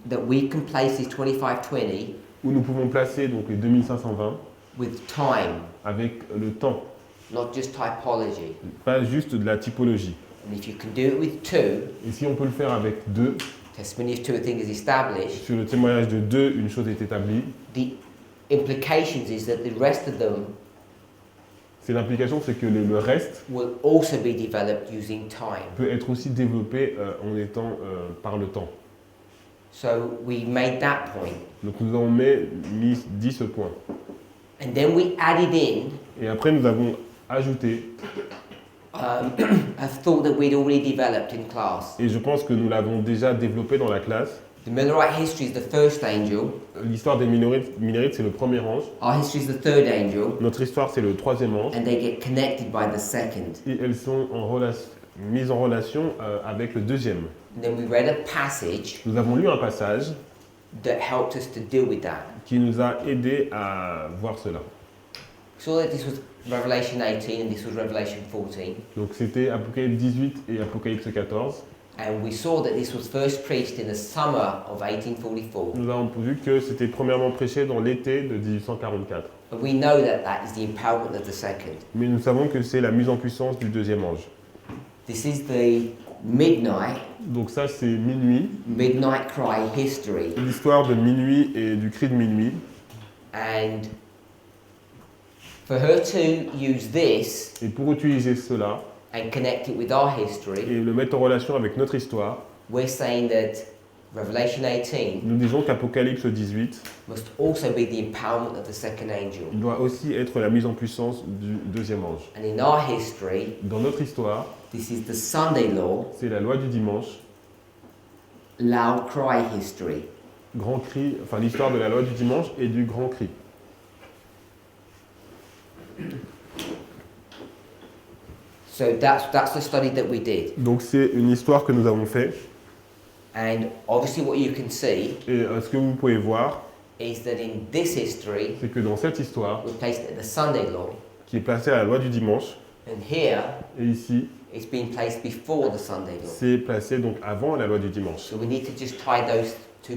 that we can place this 2520 où nous pouvons placer donc les 2520 with time, avec le temps, not just typology. pas juste de la typologie. And if you can do it with 2, Et si on peut le faire avec 2, testimony of 2 a thing is established, sur le témoignage de 2, une chose est établie, the implications is that the rest of them c'est l'implication, c'est que le reste will also be developed using time. peut être aussi développé en étant par le temps. So we made that point. Donc nous avons dit ce point. And then we added in Et après nous avons ajouté, a thought that we'd already developed in class. et je pense que nous l'avons déjà développé dans la classe, The Millerite history is the first angel, l'histoire des Millérites c'est le premier ange, our history is the third angel, notre histoire c'est le troisième ange, and they get connected by the second. et elles sont mises en relation avec le deuxième. And then we read a passage Nous avons lu un passage that helped us to deal with that. qui nous a aidé à voir cela. We saw that this was Revelation 18 and this was Revelation 14. Donc c'était Apocalypse 18 et Apocalypse 14. And we saw that this was first preached in the summer of 1844. Nous avons vu que c'était premièrement prêché dans l'été de 1844. But we know that that is the empowerment of the second. Mais nous savons que c'est la mise en puissance du deuxième ange. This is the midnight Donc ça c'est Minuit, midnight cry history. l'histoire de Minuit et du cri de Minuit. And for her to use this Et pour utiliser cela and connect it with our et history, le mettre en relation avec notre histoire, we're saying that Revelation 18 nous disons qu'Apocalypse 18 must also be the empowerment of the second angel. doit aussi être la mise en puissance du deuxième ange. And in our history, Dans notre histoire, this is the Sunday law, c'est la loi du dimanche, loud cry history. grand cri, enfin l'histoire de la loi du dimanche et du grand cri. So that's the study that we did. Donc c'est une histoire que nous avons fait. And obviously what you can see Et ce que vous pouvez voir, is that in this history, c'est que dans cette histoire, we placed it at the Sunday law, qui est placée à la loi du dimanche, and here et ici, it's been placed before the Sunday law. c'est placé donc avant la loi du dimanche. So we need to just tie those two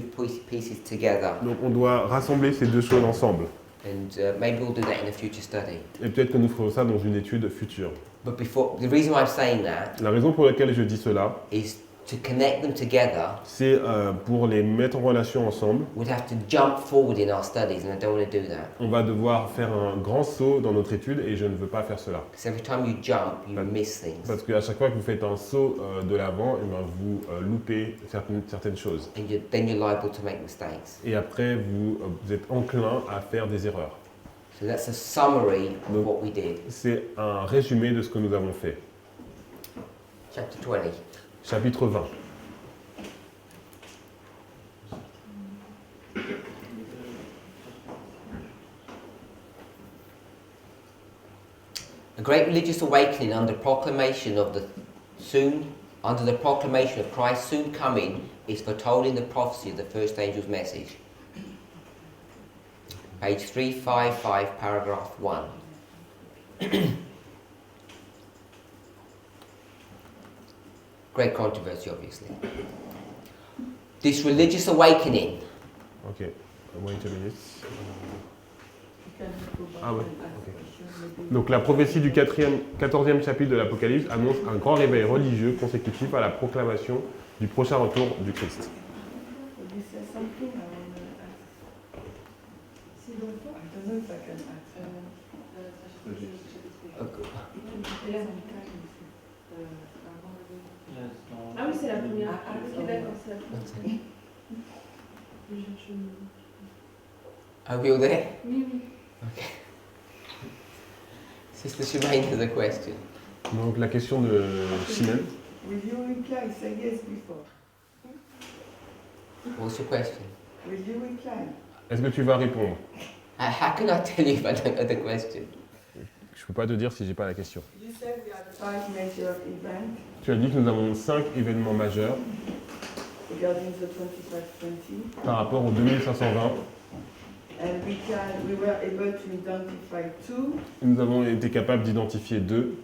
pieces together, Donc on doit rassembler ces deux choses ensemble. and maybe we'll do that in a future study. Et peut-être que nous ferons ça dans une étude future. But before, the reason why I'm saying that La raison pour laquelle je dis cela, is to connect them together. c'est pour les mettre en relation ensemble. We'd have to jump forward in our studies, and I don't want to do that. On va devoir faire un grand saut dans notre étude et je ne veux pas faire cela. Because every time you jump, you miss things, Parce qu'à chaque fois que vous faites un saut de l'avant, eh ben, vous loupez certaines choses. and then you're liable to make mistakes. Et après, vous êtes enclin à faire des erreurs. So that's a summary of Donc- what we did. C'est un résumé de ce que nous avons fait. Chapter 20. Chapitre 20. A great religious awakening under the proclamation of Christ's soon coming is foretold in the prophecy of the first angel's message. Page 355, paragraph 1. Great controversy, obviously. This religious awakening Ok. Wait a minute. Ah ouais, ok. Donc la prophétie du 14e chapitre de l'Apocalypse annonce un grand réveil religieux consécutif à la proclamation du prochain retour du Christ. C'est longtemps. I don't know if I can answer. Ah oui, c'est la première. Ah, Ok, d'accord, c'est la première. Je cherche une- Are we all there? Oui, oui. Sister Shemaine has a question. Donc la question de Simone. Will you reply? Say yes before. What's your question? Will you reply? Est-ce que tu vas répondre? How can I tell you if I don't know the question? Je peux pas te dire si j'ai pas la question. You said we have 5 major events Tu as dit que nous avons 5 événements majeurs regarding the 2520, par rapport aux 2520. and we were able to identify 2 Nous avons été capables d'identifier 2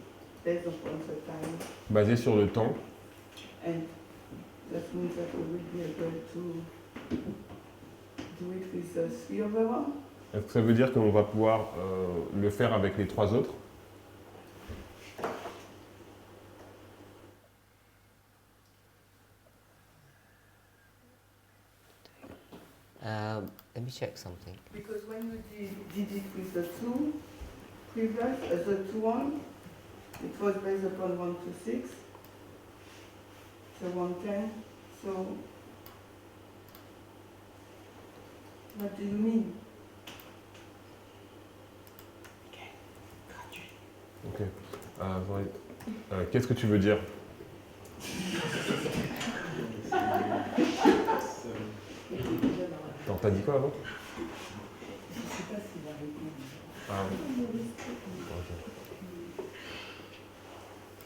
based upon the time, basés sur le temps. and that means that we will be able to do it with the 3 other ones. Est-ce que ça veut dire qu'on va pouvoir le faire avec les 3 autres? Let me check something. Because when you did it with the 2 previous, the 2 one, it was based upon 1 to 6, so 110. So, what do you mean? Ok. Qu'est-ce que tu veux dire? Attends, t'as dit quoi avant? Je ne sais pas s'il va répondre. Ah,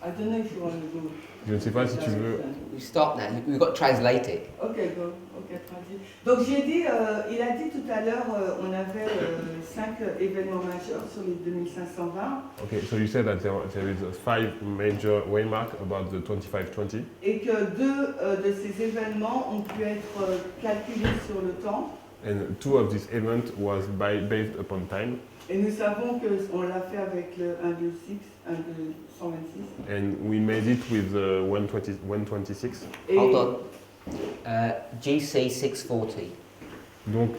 I don't know if you want to go. je ne sais pas si tu veux. We stop now. We've got to translate it. Ok, go. Ok, traduit. Donc j'ai dit, il a dit tout à l'heure, on avait 5 événements majeurs sur les 2520 Okay, so you said that there is 5 major waymark about the 2520, et que 2 de ces événements ont pu être calculés sur le temps. and 2 of these events was based upon time, Et nous savons qu'on l'a fait avec le 1, 2, 6, 1, 2, 126. and we made it with 126. Et, Hold on. GC 640. Donc,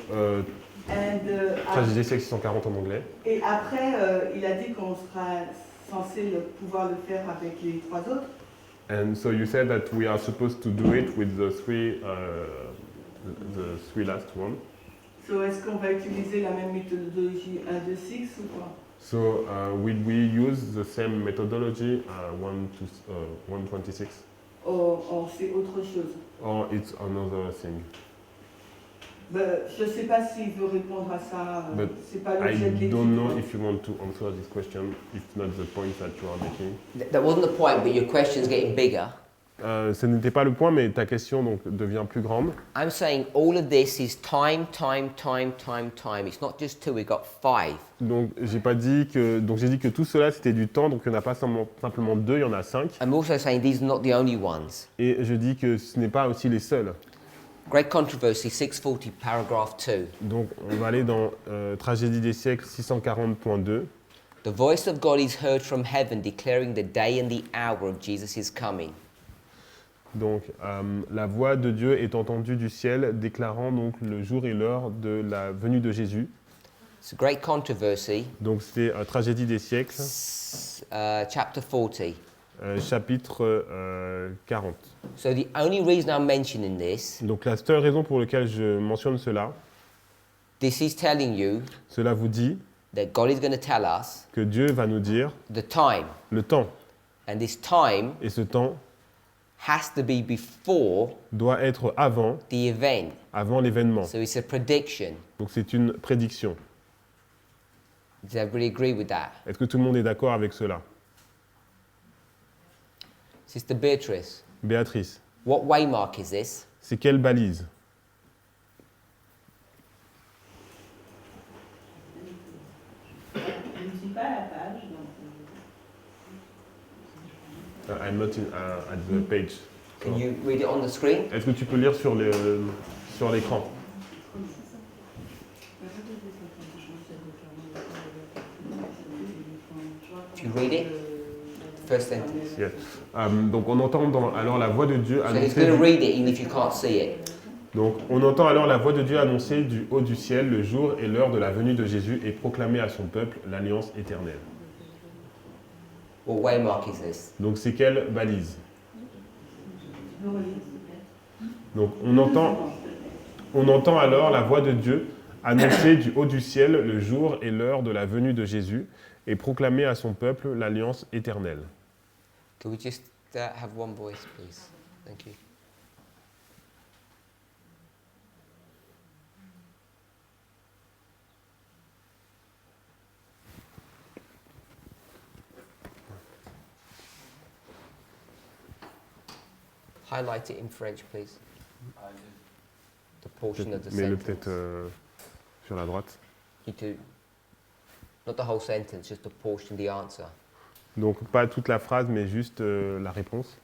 and, tragédie 640 en anglais. et après, il a dit qu'on sera censé pouvoir le faire avec les 3 autres. And so you said that we are supposed to do it with the three last one. So, est-ce qu'on va utiliser la même méthodologie 1, 2, 6 ou quoi? So will we use the same methodology 126, Ou c'est autre chose? or it's another thing? Je ne sais pas s'il veut répondre à ça. But C'est pas I l'objet de l'étude. don't know if you want to answer this question, if not the point that you are making. That wasn't the point, but your question's getting bigger. Ce n'était pas le point, mais ta question donc devient plus grande. I'm saying all of this is time, time, time, time, time. It's not just 2, we've got 5. Donc j'ai dit que tout cela c'était du temps, donc il n'y en a pas simplement 2, il y en a 5. I'm also saying these are not the only ones. Et je dis que ce n'est pas aussi les seuls. Great Controversy 640, paragraph 2. Donc on va aller dans Tragédie des siècles 640.2. The voice of God is heard from heaven declaring the day and the hour of Jesus' coming. Donc la voix de Dieu est entendue du ciel, déclarant donc le jour et l'heure de la venue de Jésus. It's a Great Controversy, Donc c'est Tragédie des siècles, chapter 40. chapitre 40. So the only reason I'm mentioning this, Donc la seule raison pour laquelle je mentionne cela, this is telling you cela vous dit that God is going to tell us que Dieu va nous dire the time. le temps. And this time Et ce temps has to be before doit être avant l'événement. So it's a prediction. Donc c'est une prédiction. Does everybody agree with that? Est-ce que tout le monde est d'accord avec cela? Sister Beatrice, Béatrice, what waymark is this? c'est quelle balise? Je ne suis pas à la page. I'm not at the page. Can you read it on the screen? Est-ce que tu peux lire sur l'écran? Do you read it? First sentence. Yes. Donc on entend alors la voix de Dieu So he's annoncer. going to read it even if you can't see it. Donc, on entend alors la voix de Dieu annoncer du haut du ciel le jour et l'heure de la venue de Jésus et proclamer à son peuple l'alliance éternelle. What waymark is this? Donc, c'est quelle balise? Noise. Donc, on entend alors la voix de Dieu annoncer du haut du ciel le jour et l'heure de la venue de Jésus et proclamer à son peuple l'alliance éternelle. Can we just have one voice, please? Thank you. Highlight it in French, please. I did. The portion of the Mets-le sentence. peut-être sur la droite. You do. Not the whole sentence, just the portion, the answer. Donc, pas toute la phrase, mais juste la réponse,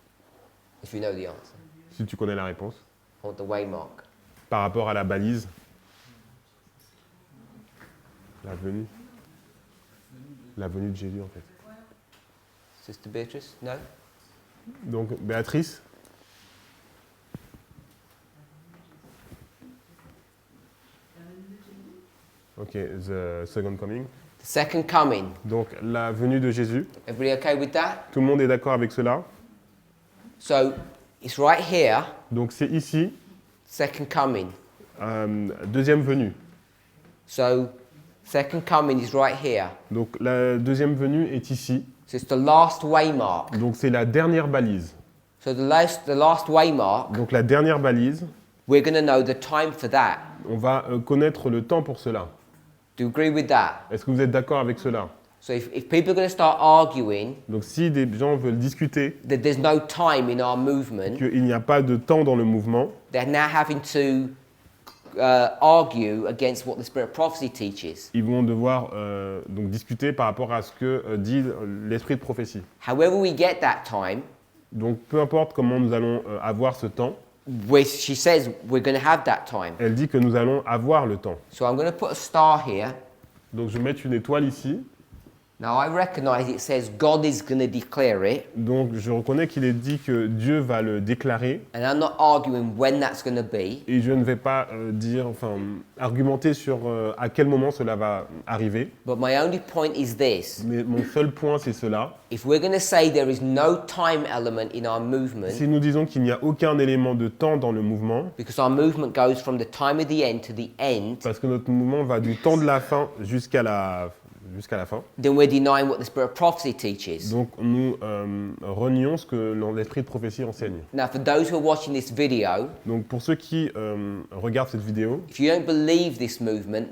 If you know the answer. si tu connais la réponse. I want the waymark. Par rapport à la balise. La venue. La venue de Jésus, en fait. Sister Beatrice? No? Donc, Béatrice, ok, the second coming. The second coming. Donc, la venue de Jésus. Everybody okay with that? Tout le monde est d'accord avec cela. So, it's right here, Donc, c'est ici, second coming. deuxième venue. So, second coming is right here. Donc, la deuxième venue est ici. So, it's the last waymark. Donc, c'est la dernière balise. So, the last waymark, Donc, la dernière balise, we're going to know the time for that. on va connaître le temps pour cela. Do you agree with that? Est-ce que vous êtes d'accord avec cela? So, if people are going to start arguing Donc, si des gens veulent discuter that there's no time in our movement, qu'il n'y a pas de temps dans le mouvement, they're now having to argue against what the Spirit of Prophecy teaches. ils vont devoir donc discuter par rapport à ce que dit l'esprit de prophétie. However we get that time, Donc, peu importe comment nous allons avoir ce temps, she says we're going to have that time. elle dit que nous allons avoir le temps. So I'm going to put a star here. Donc, je vais mettre une étoile ici. Now I recognize it says God is going to declare it, Donc, je reconnais qu'il est dit que Dieu va le déclarer. and I'm not arguing when that's going to be. Et je ne vais pas argumenter sur à quel moment cela va arriver. But my only point is this. Mais mon seul point, c'est cela. If we're going to say there is no time element in our movement, Si nous disons qu'il n'y a aucun élément de temps dans le mouvement, because our movement goes from the time of the end to the end, parce que notre mouvement va du temps de la fin jusqu'à la fin, then we're denying what the Spirit of Prophecy teaches. donc nous renions ce que l'esprit de prophétie enseigne. Now for those who are watching this video, Donc pour ceux qui regardent cette vidéo, if you don't believe this movement,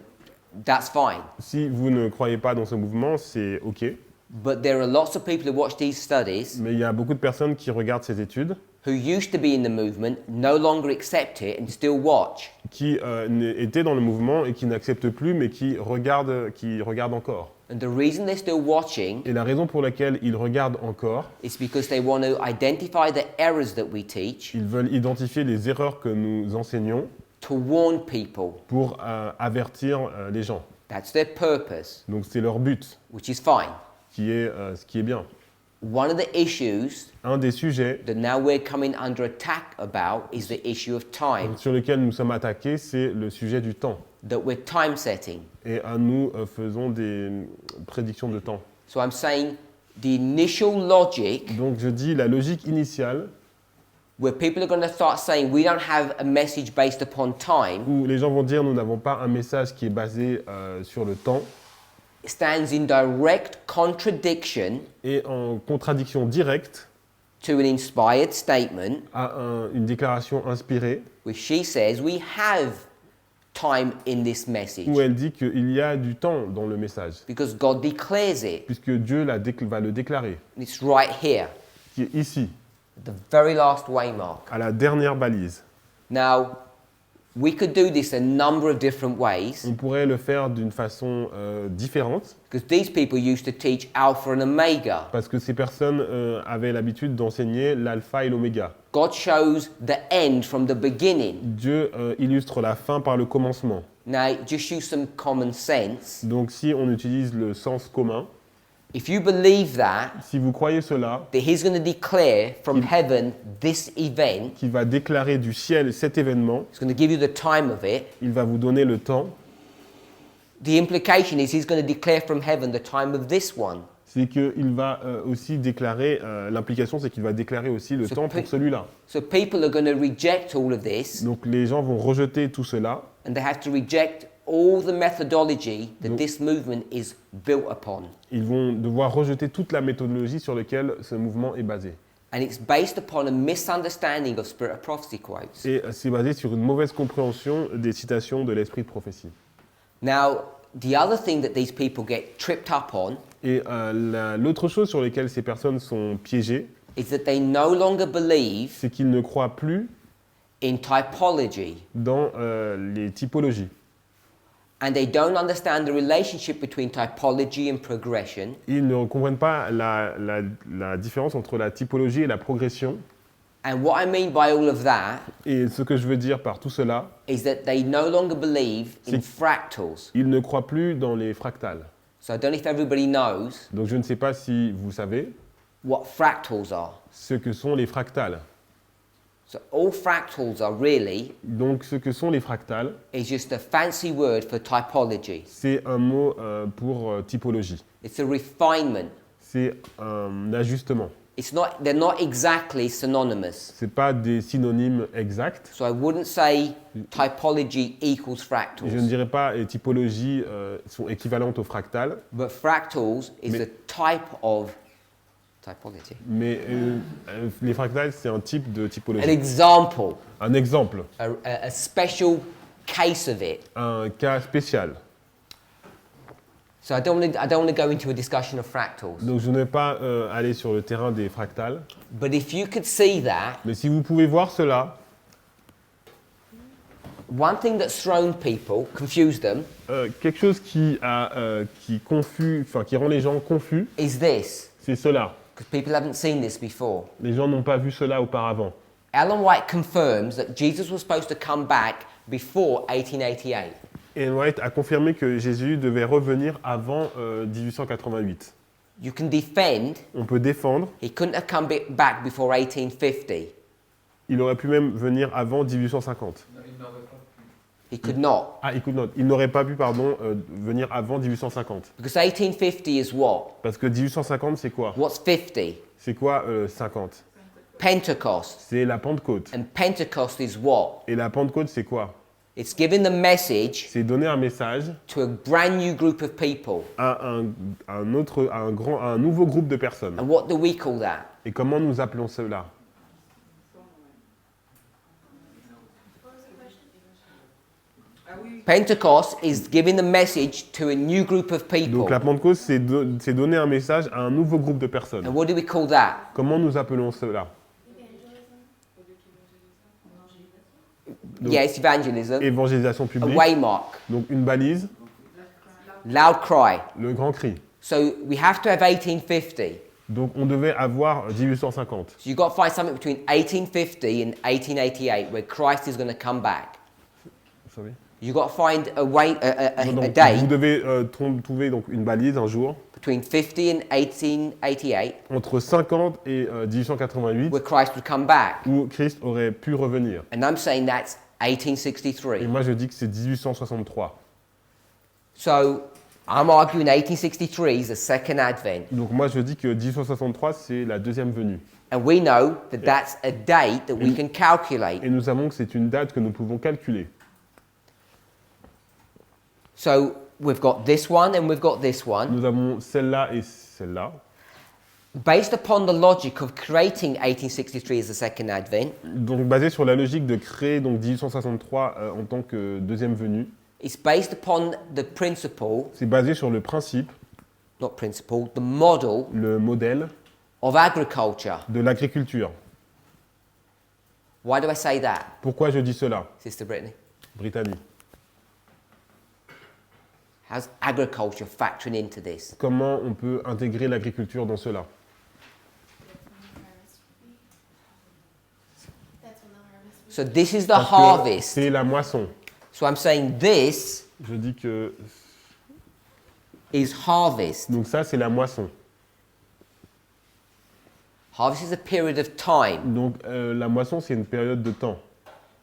that's fine. si vous ne croyez pas dans ce mouvement, c'est OK. But there are lots of people who watch these studies Mais il y a beaucoup de personnes qui regardent ces études, who used to be in the movement, no longer accept it and still watch. qui étaient dans le mouvement et qui n'acceptent plus, mais qui regardent encore. And the reason they're still watching Et la raison pour laquelle ils regardent encore, is because they want to identify the errors that we teach ils veulent identifier les erreurs que nous enseignons to warn people. pour avertir les gens. That's their purpose, Donc c'est leur but, which is fine. ce qui est bien. One of the issues Un des sujets that now we're coming under attack about is the issue of time, sur lesquels nous sommes attaqués, c'est le sujet du temps. that we're time setting. Et nous faisons des prédictions de temps. So I'm saying the initial logic Donc je dis la logique initiale, where people are going to start saying we don't have a message based upon time où les gens vont dire nous n'avons pas un message qui est basé sur le temps, stands in direct contradiction et en contradiction directe to an inspired statement à une déclaration inspirée, which she says we have time in this message où elle dit qu'il y a du temps dans le message, because God declares it. puisque Dieu va le déclarer, And it's right here, qui est ici, the very last waymark. à la dernière balise. Now, we could do this a number of different ways On pourrait le faire d'une façon différente, because these people used to teach Alpha and Omega. parce que ces personnes avaient l'habitude d'enseigner l'alpha et l'oméga. God shows the end from the beginning. Dieu illustre la fin par le commencement. Now, just use some common sense. Donc si on utilise le sens commun, If you believe that, Si vous croyez cela, that he's going to declare from heaven this event, qu'il va déclarer du ciel cet événement, he's going to give you the time of it. il va vous donner le temps, The implication is he's going to declare from heaven the time of this one. c'est qu'il va aussi déclarer, l'implication c'est qu'il va déclarer aussi le Ce temps peut- pour celui-là. So people are going to reject all of this, Donc les gens vont rejeter tout cela, and they have to reject all the methodology that No. this movement is built upon. ils vont devoir rejeter toute la méthodologie sur laquelle ce mouvement est basé. And it's based upon a misunderstanding of Spirit of Prophecy quotes. Et c'est basé sur une mauvaise compréhension des citations de l'esprit de prophétie. Now, the other thing that these people get tripped up on Et l'autre chose sur laquelle ces personnes sont piégées, is that they no longer believe c'est qu'ils ne croient plus in typology, dans les typologies. and they don't understand the relationship between typology and progression, Ils ne comprennent pas la différence entre la typologie et la progression. and what I mean by all of that Et ce que je veux dire par tout cela, is that they no longer believe in C'est- fractals. ils ne croient plus dans les fractales. So I don't know if everybody knows Donc je ne sais pas si vous savez what fractals are. ce que sont les fractales. So all fractals are really Donc ce que sont les fractales, is just a fancy word for typology. c'est un mot pour typologie. It's a refinement. C'est un ajustement. They're not exactly synonymous. Ce n'est pas des synonymes exacts. So I wouldn't say typology equals Je ne fractals. dirais pas les typologies sont équivalentes aux fractales, But fractals is Mais- a type of typology. mais les fractales, c'est un type de An typologie. example, Un exemple, a special case of it. un cas spécial. So I don't want to go into a discussion of fractals. Donc je ne vais pas aller sur le terrain des fractales, But if you could see that, mais si vous pouvez voir cela, one thing that's thrown people, confused them, quelque chose qui rend les gens confus, is this. c'est cela. Because people haven't seen this before. Les gens n'ont pas vu cela auparavant. Ellen White confirms that Jesus was supposed to come back before 1888. Et White a confirmé que Jésus devait revenir avant 1888. You can defend, On peut défendre, he couldn't have come back before 1850. il aurait pu même venir avant 1850. No, il n'aurait pas pu. He could not. Ah, écoute, non, il n'aurait pas pu, venir avant 1850. Because 1850 is what? Parce que 1850, c'est quoi? What's 50? C'est quoi 50? Pentecost. C'est la Pentecôte. And Pentecost is what? Et la Pentecôte, c'est quoi? It's giving the message C'est donner un message to a brand new group of people. à un nouveau groupe de personnes. And what do we call that? Et comment nous appelons cela? Pentecost is giving the message to a new group of people. Donc la Pentecôte, c'est donner un message à un nouveau groupe de personnes. And what do we call that? Comment nous appelons cela? Donc, Yes, evangelism. évangélisation A publique, waymark. donc une balise, Loud cry. le grand cri. So we have to have 1850. Donc on devait avoir 1850. So you've got to find something between 1850 and 1888 where Christ is going to come back. Sorry. You've got to find a way, a Donc, day vous devez trouver donc une balise un jour between 50 and 1888 entre 50 et 1888 where Christ would come back. où Christ aurait pu revenir. And I'm saying that's Et 1863. moi je dis que c'est 1863. So I'm arguing 1863 is the second advent. Donc moi je dis que 1863 c'est la deuxième venue. And we know that that's a date that we can calculate. Et nous savons que c'est une date que nous pouvons calculer. So we've got this one and we've got this one. Nous avons celle-là et celle-là. Based upon the logic of creating 1863 as the second advent, Donc basé sur la logique de créer donc 1863 en tant que deuxième venue, it's based upon the principle, c'est basé sur le principe, not principle, the model le modèle of agriculture. de l'agriculture. Why do I say that, Pourquoi je dis cela, Sister Brittany? Brittany? How's agriculture factoring into this? Comment on peut intégrer l'agriculture dans cela? So this is the Parce que harvest. c'est la moisson. So I'm saying this Je dis que is harvest. donc ça c'est la moisson. Harvest is a period of time. Donc la moisson, c'est une période de temps.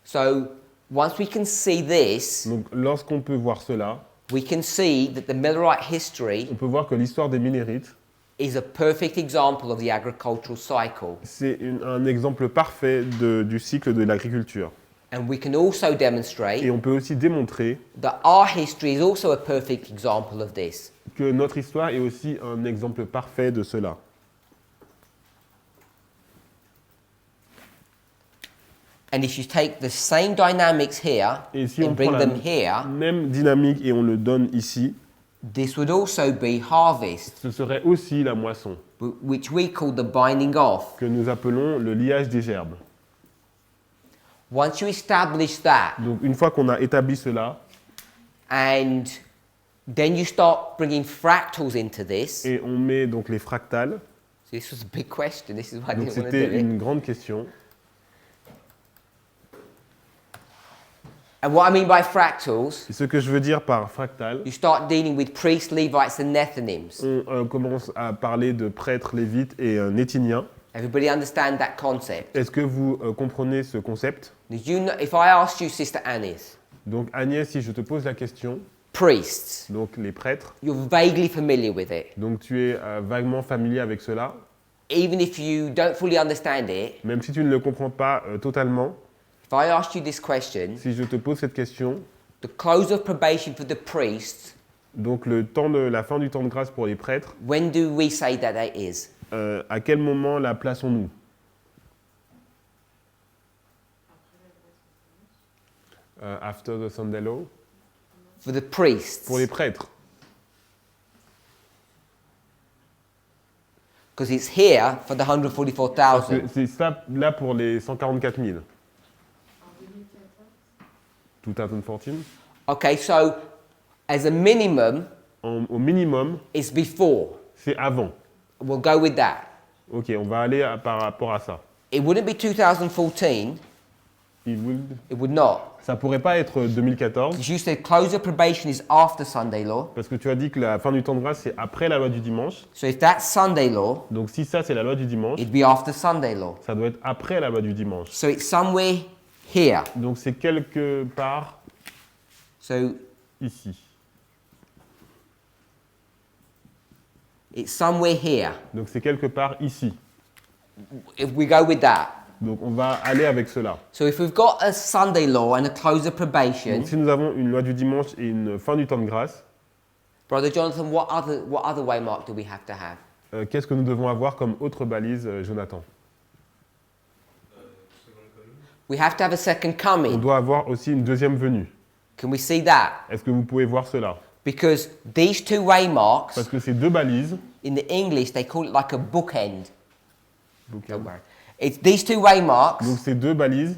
So once we can see this, Donc lorsqu'on peut voir cela, we can see that the Millerite history on peut voir que l'histoire des Minérites, is a perfect example of the agricultural cycle. c'est un exemple parfait du cycle de l'agriculture. And we can also demonstrate Et on peut aussi démontrer that our history is also a perfect example of this. que notre histoire est aussi un exemple parfait de cela. And if you take the same dynamics here Et si on and prend bring la them here, même dynamique et on le donne ici, this would also be harvest, ce serait aussi la moisson, which we call the binding off. que nous appelons le liage des gerbes. Once you establish that, Donc une fois qu'on a établi cela, and then you start bringing fractals into this. et on met donc les fractales, So this was a big question. This is why I donc didn't want to c'était do it. une grande question. And what I mean by fractals, Et ce que je veux dire par fractal, you start dealing with priests, Levites, and Nethinims. on commence à parler de prêtres, lévites et néthiniens. Everybody understand that concept? Est-ce que vous comprenez ce concept? Did you know, if I asked you, Sister Anis, Donc Agnès, si je te pose la question, priests, donc les prêtres, you're vaguely familiar with it. donc tu es vaguement familier avec cela, Even if you don't fully understand it, même si tu ne le comprends pas totalement, if I asked you this question, si je te pose cette question, the close of probation for the priests, donc la fin du temps de grâce pour les prêtres, when do we say that it is? à quel moment la plaçons-nous? After the Sunday law? For the priests. Pour les prêtres. Because it's here for the Parce 144,000. que c'est ça là pour les 144 000. 2014. Okay, so as a minimum, Au minimum, it's before. c'est avant. We'll go with that. Ok, on va aller par rapport à ça. It wouldn't be 2014. It would not. Ça pourrait pas être 2014, Because you said close of probation is after Sunday law. parce que tu as dit que la fin du temps de grâce, c'est après la loi du dimanche. So if that's Sunday law, Donc si ça, c'est la loi du dimanche, it'd be after Sunday law. ça doit être après la loi du dimanche. So it's somewhere here. Donc c'est quelque part So ici. it's somewhere here. Donc c'est quelque part ici. If we go with that. Donc on va aller avec cela. So if we've got a Sunday law and a close of probation, Donc si nous avons une loi du dimanche et une fin du temps de grâce, Brother Jonathan, what other waymark do we have to have? qu'est-ce que nous devons avoir comme autre balise, Jonathan? We have to have a second On coming. doit avoir aussi une deuxième venue. Can we see that? Est-ce que vous pouvez voir cela? Because these two waymarks, Parce que ces deux balises, in the English, they call it like a bookend. Don't worry. It's these two waymarks donc ces deux balises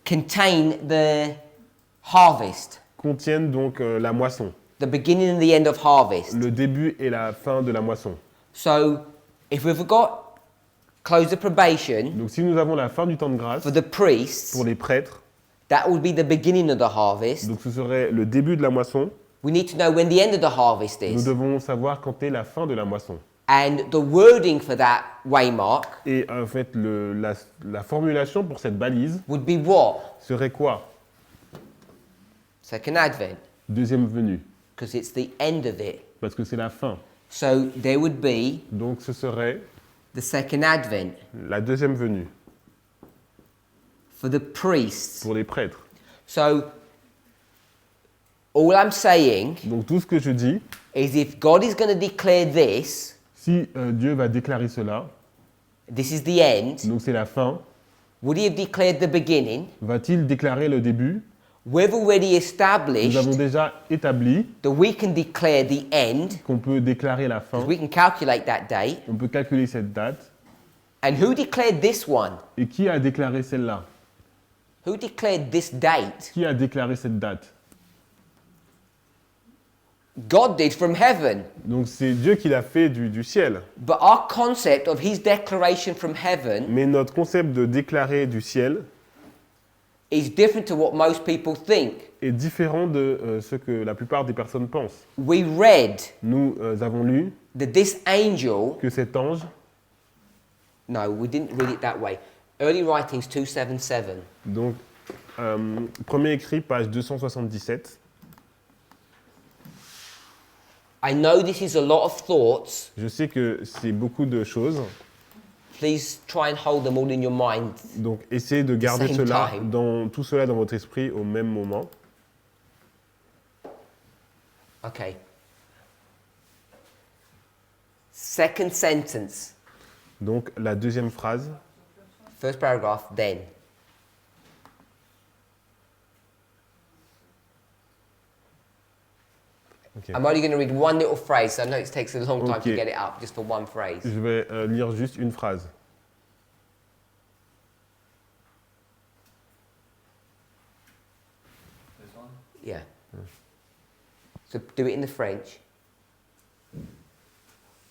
contain the harvest, contiennent donc la moisson, the beginning and the end of harvest. le début et la fin de la moisson. So if we've got close of probation Donc si nous avons la fin du temps de grâce for the priests, pour les prêtres, that would be the beginning of the harvest. donc ce serait le début de la moisson, We need to know when the end of the harvest nous is. devons savoir quand est la fin de la moisson. And the wording for that waymark Et en fait, la formulation pour cette balise would be what? serait quoi? Second Advent, Deuxième venue, because it's the end of it. parce que c'est la fin. So there would be Donc ce serait the second Advent la deuxième venue for the priests. pour les prêtres. So all I'm saying Donc tout ce que je dis, is if God is going to declare this, si Dieu va déclarer cela, this is the end, donc c'est la fin, would he have declared the beginning? va-t-il déclarer le début? We've already Nous established avons déjà établi that we can declare the end, qu'on peut déclarer la fin, because we can calculate that date. on peut calculer cette date. And who declared this one? Et qui a déclaré celle-là? Who declared this date? Qui a déclaré cette date? God did from heaven. Donc c'est Dieu qui l'a fait du ciel. But our concept of his declaration from heaven Mais notre concept de déclarer du ciel is different to what most people think. est différent de ce que la plupart des personnes pensent. We read Nous avons lu that this angel que cet ange No, we didn't read it that way. Early writings 277. Donc, premier écrit, page 277. I know this is a lot of thoughts. Je sais que c'est beaucoup de choses, Please try and hold them all in your mind. donc essayez de garder Same time. tout cela dans votre esprit au même moment. Okay. Second sentence. Donc, la deuxième phrase, First paragraph, then. ok. I'm only going to read one little phrase, so I know it takes a long time to Okay. get it up, just for one phrase. Je vais lire juste une phrase. This one? Yeah. So do it in the French.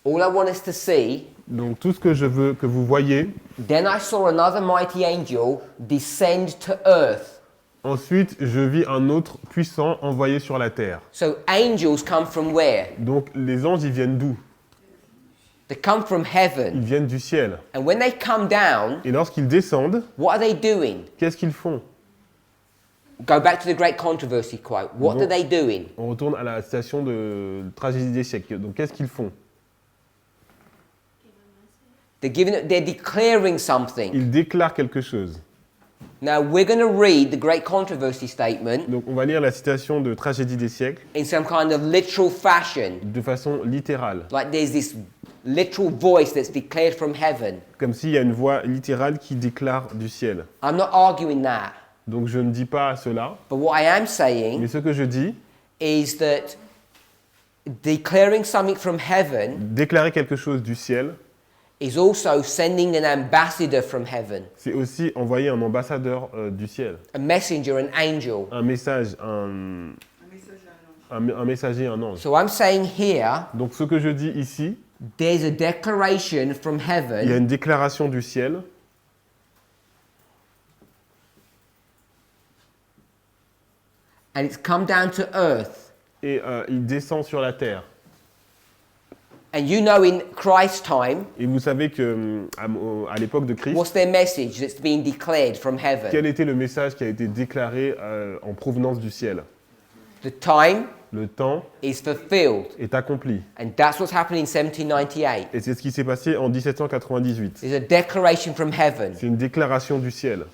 All I want us to see, Donc, tout ce que je veux que vous voyez, then I saw another mighty angel descend to earth. ensuite, je vis un autre puissant envoyé sur la terre. So angels come from where? Donc, les anges, ils viennent d'où? They come from Ils heaven. viennent du ciel. And when they come down, Et lorsqu'ils descendent, what are they doing? qu'est-ce qu'ils font? Go back to the great controversy quote. What Bon. are they doing? On retourne à la station de tragédie des siècles. Donc, qu'est-ce qu'ils font? They're declaring something. Ils déclarent quelque chose. Now we're going to read the great controversy statement Donc, on va lire la citation de tragédie des siècles in some kind of literal fashion. de façon littérale. Like there's this literal voice that's declared from heaven. Comme s'il y a une voix littérale qui déclare du ciel. I'm not arguing that. Donc, je ne dis pas cela. But what I am Mais saying ce que je dis, is that declaring something from heaven déclarer quelque chose du ciel, is also sending an ambassador from heaven, c'est aussi envoyer un ambassadeur du ciel. a messenger, an angel. Un message, Un message à un ange. un messager, un ange. So I'm saying here, Donc, ce que je dis ici, there's a declaration from il y a heaven une déclaration du ciel and it's come down to earth. et il descend sur la terre. And you know in Christ's time, Et vous savez que à l'époque de Christ, what's their message that's being declared from heaven? quel était le message qui a été déclaré en provenance du ciel? The time Le temps is fulfilled. est accompli. And that's what's happened in 1798. Et c'est ce qui s'est passé en 1798. There's a declaration from heaven. C'est une déclaration du ciel.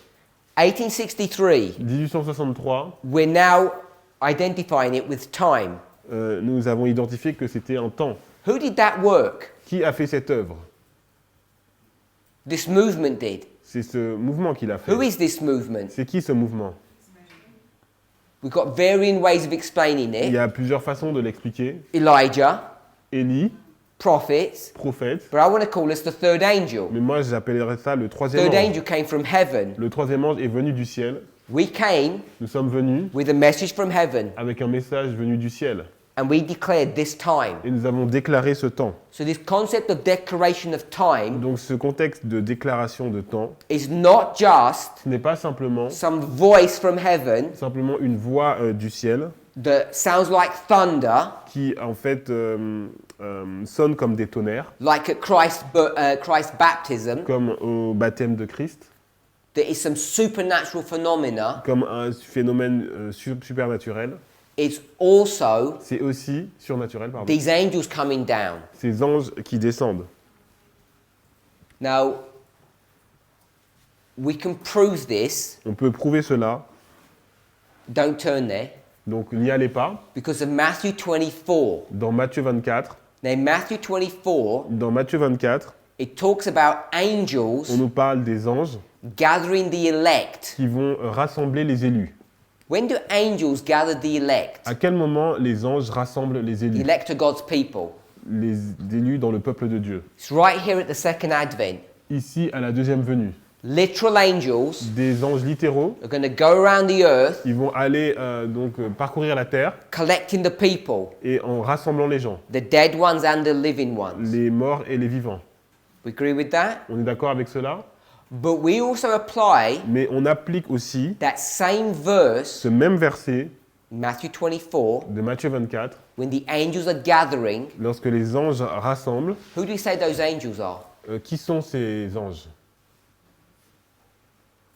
1863, 1863, we're now identifying it with time. nous avons identifié que c'était un temps. Who did that work? Qui a fait cette œuvre? This movement did. C'est ce mouvement qui l'a fait. Who is this movement? C'est qui ce mouvement? We've got varying ways of explaining Il y it. a plusieurs façons de l'expliquer. Elijah, Élie, prophets, prophète, but I want to call us the third angel. mais moi j'appellerais ça le troisième Third ange. angel came from heaven. Le troisième ange est venu du ciel. We came Nous sommes venus with a message from heaven avec un message venu du ciel. and we declared this time. Et nous avons déclaré ce temps. So this concept of declaration of time Donc ce contexte de déclaration de temps, is not just ce n'est pas simplement some voice from heaven une voix du ciel that sounds like thunder, qui en fait sonne comme des tonnerres, like at Christ's baptism, comme au baptême de Christ, there is some supernatural phenomena. comme un phénomène supernaturel. It's also C'est aussi surnaturel, pardon. these angels coming down. Ces anges qui descendent. Now, we can prove this. On peut prouver cela, Don't turn there. donc n'y allez pas. Because of Matthew 24. Dans Matthieu 24, Now, Matthew 24, dans Matthieu 24, it talks about on angels nous parle des anges gathering the elect. qui vont rassembler les élus. When do angels gather the elect? À quel moment les anges rassemblent les The élus? elect are God's people. Les élus dans le peuple de Dieu. It's right here at the second advent. Ici, à la deuxième venue, Literal angels des anges littéraux, are going to go around the earth ils vont aller parcourir la terre collecting the people, et en rassemblant les gens, the dead ones and the living ones. les morts et les vivants. We agree with that? On est d'accord avec cela? But we also apply Mais on applique aussi that same verse, ce même verset Matthew 24, de Matthieu 24, when the angels are gathering. lorsque les anges rassemblent. Who do we say those angels are? Qui sont ces anges?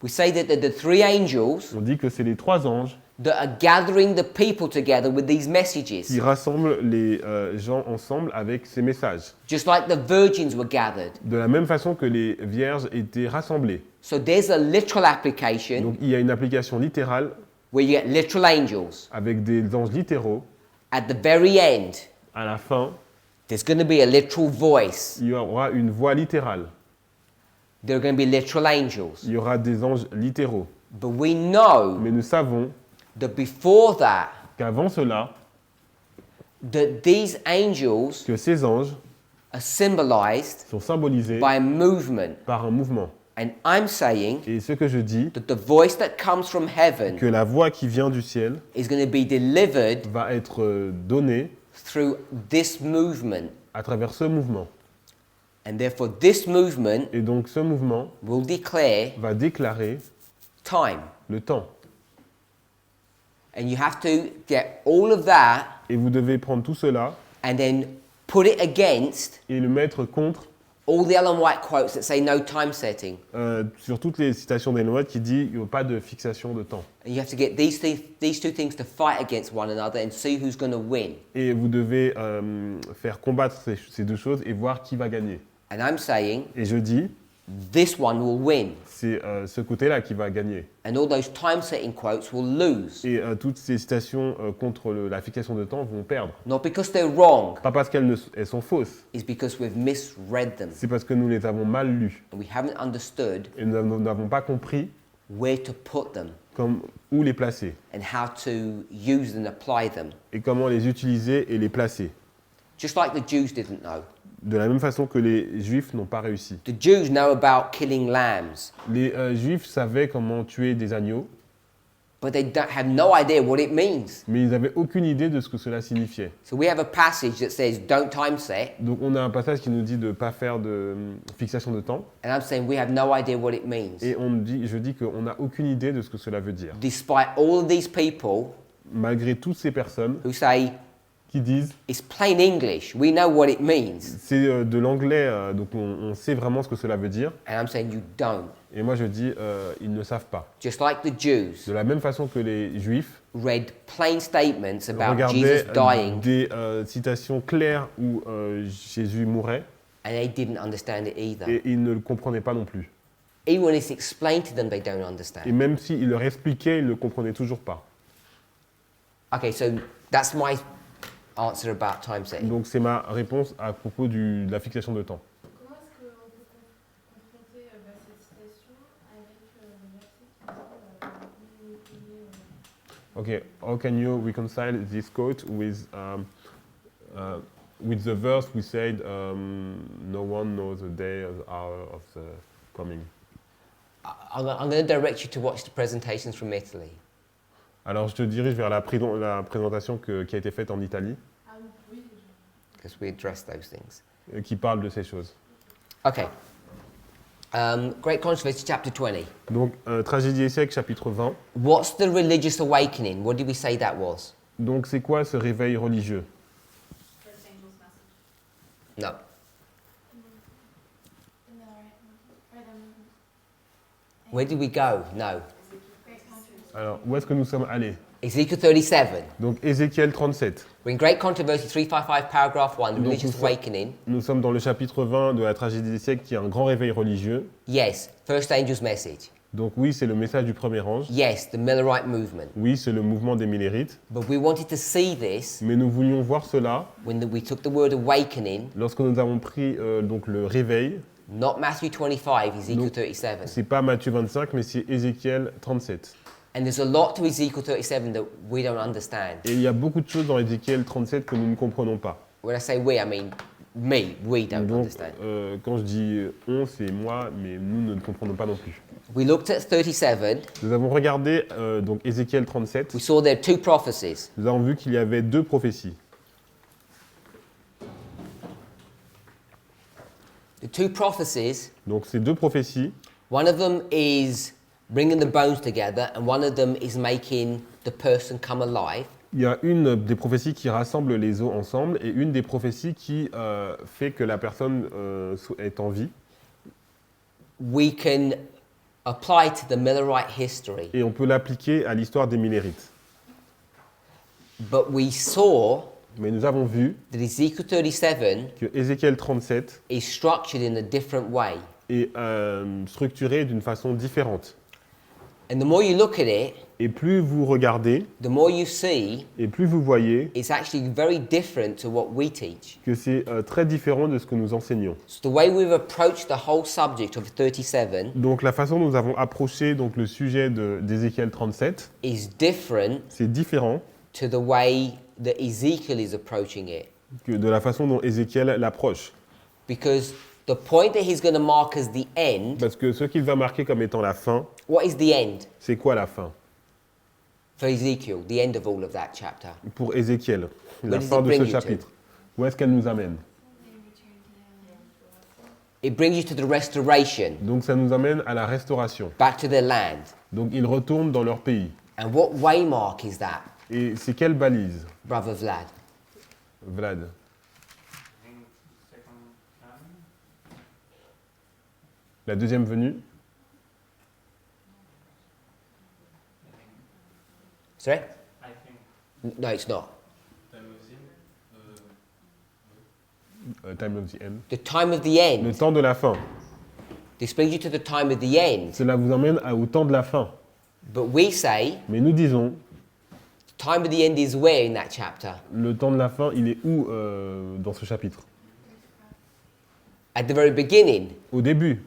We say that they're the three angels On dit que c'est les 3 anges that are gathering the people together with these qui messages, rassemblent les gens ensemble avec ces messages. just like the virgins were gathered. De la même façon que les vierges étaient rassemblées. So there's a literal application Donc il y a une application littérale where you get literal angels. avec des anges littéraux. At the very end, À la fin, there's going to be a literal voice. il y aura une voix littérale. There are going to be literal angels. Il y aura des anges littéraux. But we know Mais nous savons that before that, qu'avant cela, that these angels que ces anges are symbolized sont symbolisés by a movement. par un mouvement. And I'm saying Et ce que je dis, that the voice that comes from heaven que la voix qui vient du ciel is going to be delivered va être donnée through this movement. à travers ce mouvement. And therefore, this movement Et donc ce mouvement will declare va déclarer time. le temps. And you have to get all of that Et vous devez prendre tout cela and then put it against et le mettre contre all the Ellen White quotes that say no time setting. sur toutes les citations d'Ellen White qui dit qu'il n'y a pas de fixation de temps. And you have to get these two things to fight against one another and see who's going to win. Et vous devez faire combattre ces 2 choses et voir qui va gagner. And I'm saying Et je dis, this one will win. c'est ce côté-là qui va gagner. And all those time setting quotes will lose. Et toutes ces citations contre la fixation de temps vont perdre. Not because they're wrong, Pas parce qu'elles sont fausses, it's because we've misread them. c'est parce que nous les avons mal lues. And we haven't understood Et nous n'avons pas compris where to put them où les placer. and how to use and apply them. Et comment les utiliser et les placer. Just like the Jews didn't know. De la même façon que les Juifs n'ont pas réussi. The Jews know about killing lambs, Les Juifs savaient comment tuer des agneaux, but they don't have no idea what it means. mais ils n'avaient aucune idée de ce que cela signifiait. So we have a passage that says don't time set, Donc on a un passage qui nous dit de ne pas faire de fixation de temps, and I'm saying we have no idea what it means. et je dis qu'on n'a aucune idée de ce que cela veut dire. Despite all of these people Malgré toutes ces personnes who say qui disent it's plain English, we know what it means, c'est de l'anglais, donc on sait vraiment ce que cela veut dire, and I'm saying you don't. et moi je dis ils ne savent pas. Just like the Jews De la même façon que les Juifs read plain statements about regardaient Jesus dying, des citations claires où Jésus mourait, and they didn't understand it either. et ils ne le comprenaient pas non plus. Even when it's explained to them, they don't Et understand. même s'il leur expliquait, ils ne le comprenaient toujours pas. Okay, so that's my answer about time setting. Donc c'est ma réponse à propos de la fixation de temps. Comment est-ce qu'on peut confronter cette citation avec le verset qui dit Okay, how can you reconcile this quote with the verse we said, no one knows the day or the hour of the coming? I'm going to direct you to watch the presentations from Italy. Alors je te dirige vers la présentation qui a été faite en Italie, Ah oui, Because we address those things. qui parle de ces choses. Okay. Great Controversy, chapter 20. Donc, Tragédie et siècle, chapitre 20. What's the religious awakening? What did we say that was? Donc, c'est quoi ce réveil religieux? First angel's message. No. Where did we go? No. Alors, où est-ce que nous sommes allés? Ezekiel 37. Donc, Ézéchiel 37. We're in Great Controversy 355, paragraph 1, the Donc, religious awakening. Nous sommes dans le chapitre 20 de la Tragédie des siècles, qui est un grand réveil religieux. Yes, first angel's message. Donc, oui, c'est le message du premier ange. Yes, the Millerite movement. Oui, c'est le mouvement des Millérites. But we wanted to see this Mais nous voulions voir cela when we took the word awakening, lorsque nous avons pris donc le réveil. not Matthew 25, Ezekiel Donc, 37. c'est pas Matthieu 25, mais c'est Ézéchiel 37. And there's a lot to Ezekiel 37 that we don't understand. Et il y a beaucoup de choses dans Ézéchiel 37 que nous ne comprenons pas. When I say we, I mean me. We don't Donc, understand. quand je dis on, c'est moi, mais nous ne comprenons pas non plus. We looked at 37. Nous avons regardé donc Ézéchiel 37. We saw there are two prophecies. Nous avons vu qu'il y avait deux prophéties. The two prophecies, Donc ces deux prophéties, one of them is bringing the bones together, and one of them is making the person come alive. Il y a une des prophéties qui rassemble les os ensemble et une des prophéties qui fait que la personne est en vie. We can apply to the Millerite history. Et on peut l'appliquer à l'histoire des Millérites. But we saw Mais nous avons vu that Ezekiel 37 que Ézéchiel 37 is structured in a different way. est structuré d'une façon différente. And the more you look at it, Et plus vous regardez, the more you see et plus vous voyez it's actually very different to what we teach. que c'est très différent de ce que nous enseignons. So the way we've approached the whole subject of 37 Donc la façon dont nous avons approché donc, le sujet d'Ézéchiel 37, is different c'est différent to the way that Ezekiel is approaching it. que de la façon dont Ézéchiel l'approche. Because the point that he's going to mark as the end, Parce que ce qu'il va marquer comme étant la fin, what is the end c'est quoi la fin? for Ezekiel, the end of all of that chapter? Pour Ézéchiel, la does fin it de bring ce you to? chapitre. Où est-ce qu'elle nous amène? It brings you to the restoration, Donc ça nous amène à la restauration. back to their land. Donc ils retournent dans leur pays. And what waymark is that, Et c'est quelle balise, brother Vlad? Vlad? La deuxième venue? Sorry? No, it's not. Time of the end. The time of the Le end. temps de la fin. This brings you to the time of the end. Cela vous emmène au temps de la fin. But we say, Mais nous disons, the time of the end is where in that chapter? le temps de la fin, il est où dans ce chapitre? At the very beginning. Au début.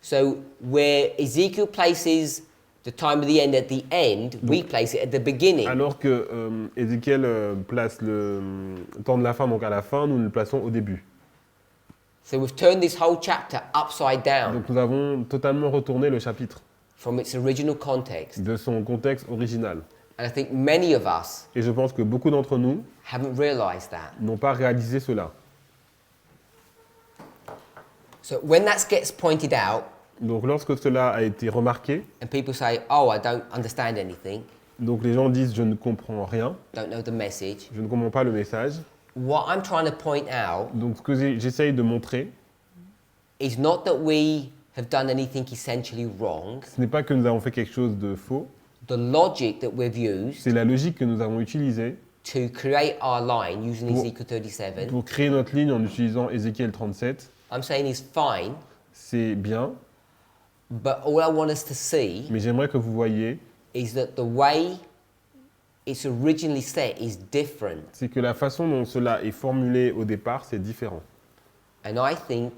So where Ezekiel places the time of the end at the end, we place it at the beginning. Alors que Ézéchiel place le temps de la fin, donc à la fin, nous le plaçons au début. So we've turned this whole chapter upside down Donc nous avons totalement retourné le chapitre from its original context. de son contexte original. And I think many of us Et je pense que beaucoup d'entre nous haven't realized that. n'ont pas réalisé cela. So when that gets pointed out Donc lorsque cela a été remarqué, and people say, oh, I don't understand anything, donc les gens disent je ne comprends rien, don't know the message, je ne comprends pas le message. what I'm trying to point out Donc ce que j'essaye de montrer, is not that we have done anything essentially wrong. ce n'est pas que nous avons fait quelque chose de faux, The logic that we've used c'est la logique que nous avons utilisée to create our line using Pour- Ezekiel 37, pour créer notre ligne en utilisant Ézéchiel 37. I'm saying is fine, C'est bien, but all I want us to see mais j'aimerais que vous voyiez, is that the way it's originally set is different. c'est que la façon dont cela est formulé au départ, c'est différent. And I think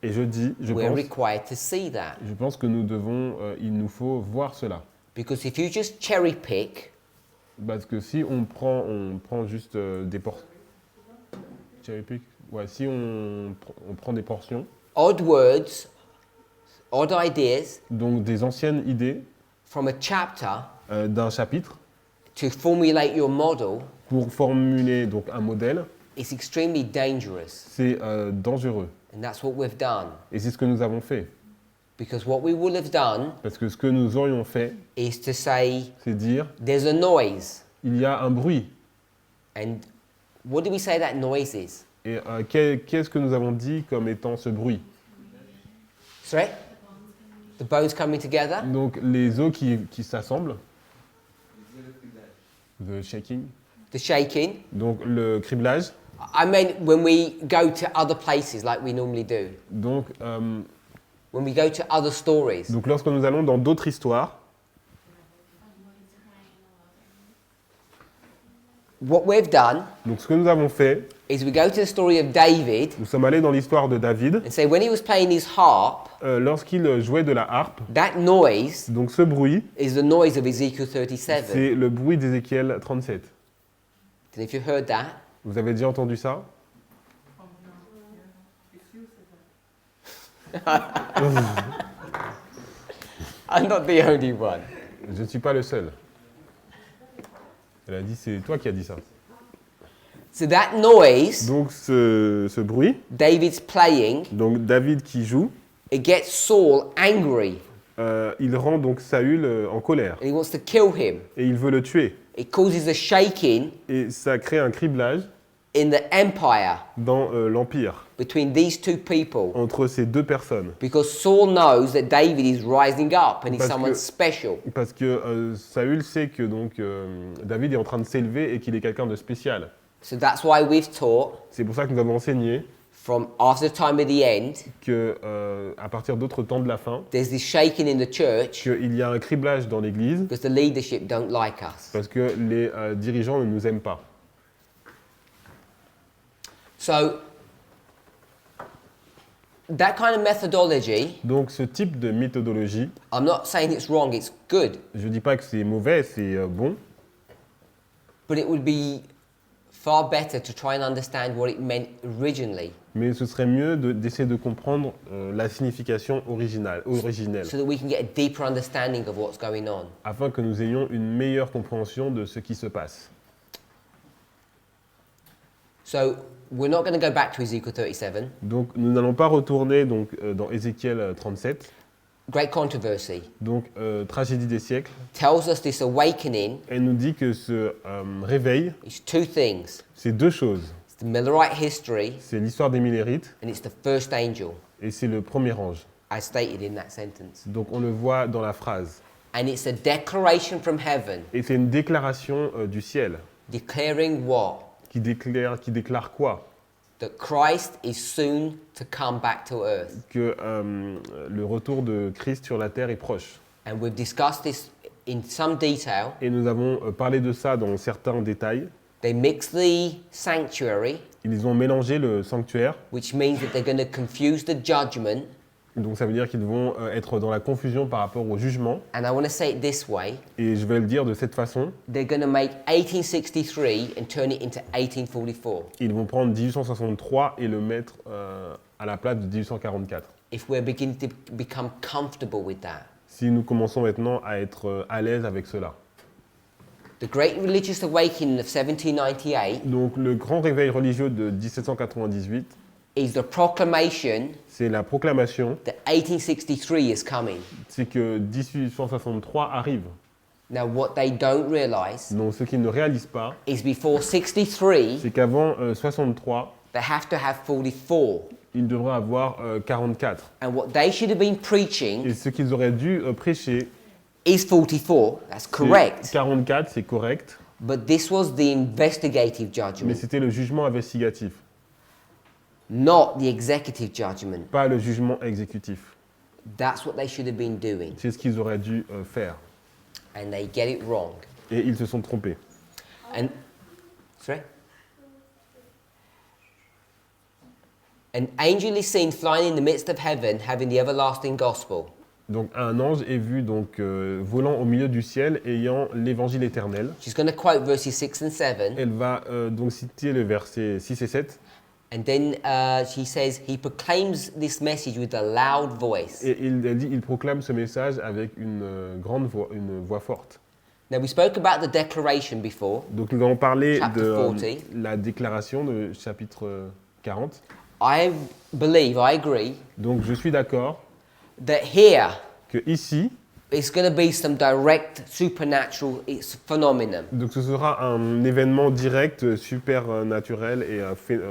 Et je we're pense, required to see that. je pense que nous devons, il nous faut voir cela. Because if you just cherry pick, Parce que si on prend juste des portions, cherry pick, ouais, si on prend des portions, odd words, odd ideas donc des anciennes idées from a chapter d'un chapitre, to formulate your model pour formuler donc un modèle, is extremely dangerous. c'est dangereux. And that's what we've done. Et c'est ce que nous avons fait. Because what we would have done Parce que ce que nous aurions fait, is to say c'est dire, there's a noise. il y a un bruit. And what do we say that noise is? Et qu'est-ce que nous avons dit comme étant ce bruit? Sorry? The bones coming together? Donc les os qui s'assemblent, the shaking, The shaking? donc le criblage. I meant when we go to other places like we normally do. Donc, When we go to other stories. donc lorsque nous allons dans d'autres histoires, What we've done donc ce que nous avons fait, is we go to the story of David nous sommes allés dans l'histoire de David, and say when he was playing his harp, lorsqu'il jouait de la harpe, that noise donc ce bruit, is the noise of Ezekiel 37. c'est le bruit d'Ézéchiel 37. And if you heard that, Vous avez déjà entendu ça? I'm not the only one. Je ne suis pas le seul. Elle a dit, c'est toi qui as dit ça. So that noise, Donc ce bruit, David's playing, donc David qui joue, it gets Saul angry il rend donc Saül en colère and he wants to kill him. et il veut le tuer. it causes a shaking et ça crée un criblage in the empire dans l'empire between these two people. entre ces deux personnes. Because Saul knows that David is rising up and he's Parce someone que- special. Parce que Saül sait que donc David est en train de s'élever et qu'il est quelqu'un de spécial. So that's why we've taught C'est pour ça que nous avons enseigné from after the time of the end, que à partir d'autres temps de la fin, there's this shaking in the church qu'il y a un criblage dans l'Église because the leadership don't like us. parce que les dirigeants ne nous aiment pas. So that kind of methodology, Donc ce type de méthodologie, I'm not saying it's wrong, it's good, je ne dis pas que c'est mauvais, c'est bon, but it would be far better to try and understand what it meant originally mais ce serait mieux d'essayer de comprendre la signification originelle, so that we can get a deeper understanding of what's going on. afin que nous ayons une meilleure compréhension de ce qui se passe. So we're not going to go back to Ezekiel 37. Donc nous n'allons pas retourner donc, dans Ézéchiel 37, Great controversy. donc tragédie des siècles. Tells us this awakening Elle nous dit que ce réveil, is two things. c'est deux choses. It's the Millerite history C'est l'histoire des Millérites and it's the first angel, et c'est le premier ange. as stated in that sentence. Donc on le voit dans la phrase. And it's a declaration from heaven Et c'est une déclaration du ciel declaring what? qui déclare quoi? That Christ is soon to come back to earth. Que le retour de Christ sur la terre est proche. And we've discussed this in some detail. Et nous avons parlé de ça dans certains détails. They mix the sanctuary, Ils ont mélangé le sanctuaire, which means that they're going to confuse the judgment. donc ça veut dire qu'ils vont être dans la confusion par rapport au jugement. And I want to say it this way. Et je vais le dire de cette façon. They're going to make 1863 and turn it into 1844. Ils vont prendre 1863 et le mettre à la place de 1844. If we're beginning to become comfortable with that. Si nous commençons maintenant à être à l'aise avec cela. The Great Religious Awakening of 1798 Donc le grand réveil religieux de 1798, is the proclamation c'est la proclamation, that 1863 is coming. c'est que 1863 arrive. Now, what they don't realize Donc ce qu'ils ne réalisent pas, is before 63, c'est qu'avant 63, they have to have 44. ils devraient avoir 44. And what they should have been preaching Et ce qu'ils auraient dû prêcher, is 44. That's c'est correct. 44, c'est correct, But this was the investigative mais judgment, c'était le jugement investigatif, not the executive judgment. pas le jugement exécutif. That's what they should have been doing. C'est ce qu'ils auraient dû faire. And they get it wrong. Et ils se sont trompés. And sorry? An angel is seen flying in the midst of heaven, having the everlasting gospel. Donc un ange est vu donc volant au milieu du ciel, ayant l'évangile éternel. She's going to quote verses 6 and 7. Elle va donc citer le verset 6 et 7. And then she says, he proclaims this message with a loud voice. Et elle dit, il proclame ce message avec une grande voix, une voix forte. Now, we spoke about the declaration before. Donc nous avons parlé Chapter de 40. la déclaration de chapitre 40. I believe, I agree, Donc je suis d'accord that here que ici, it's going to be some direct supernatural phenomenon. donc ce sera un événement direct, supernaturel et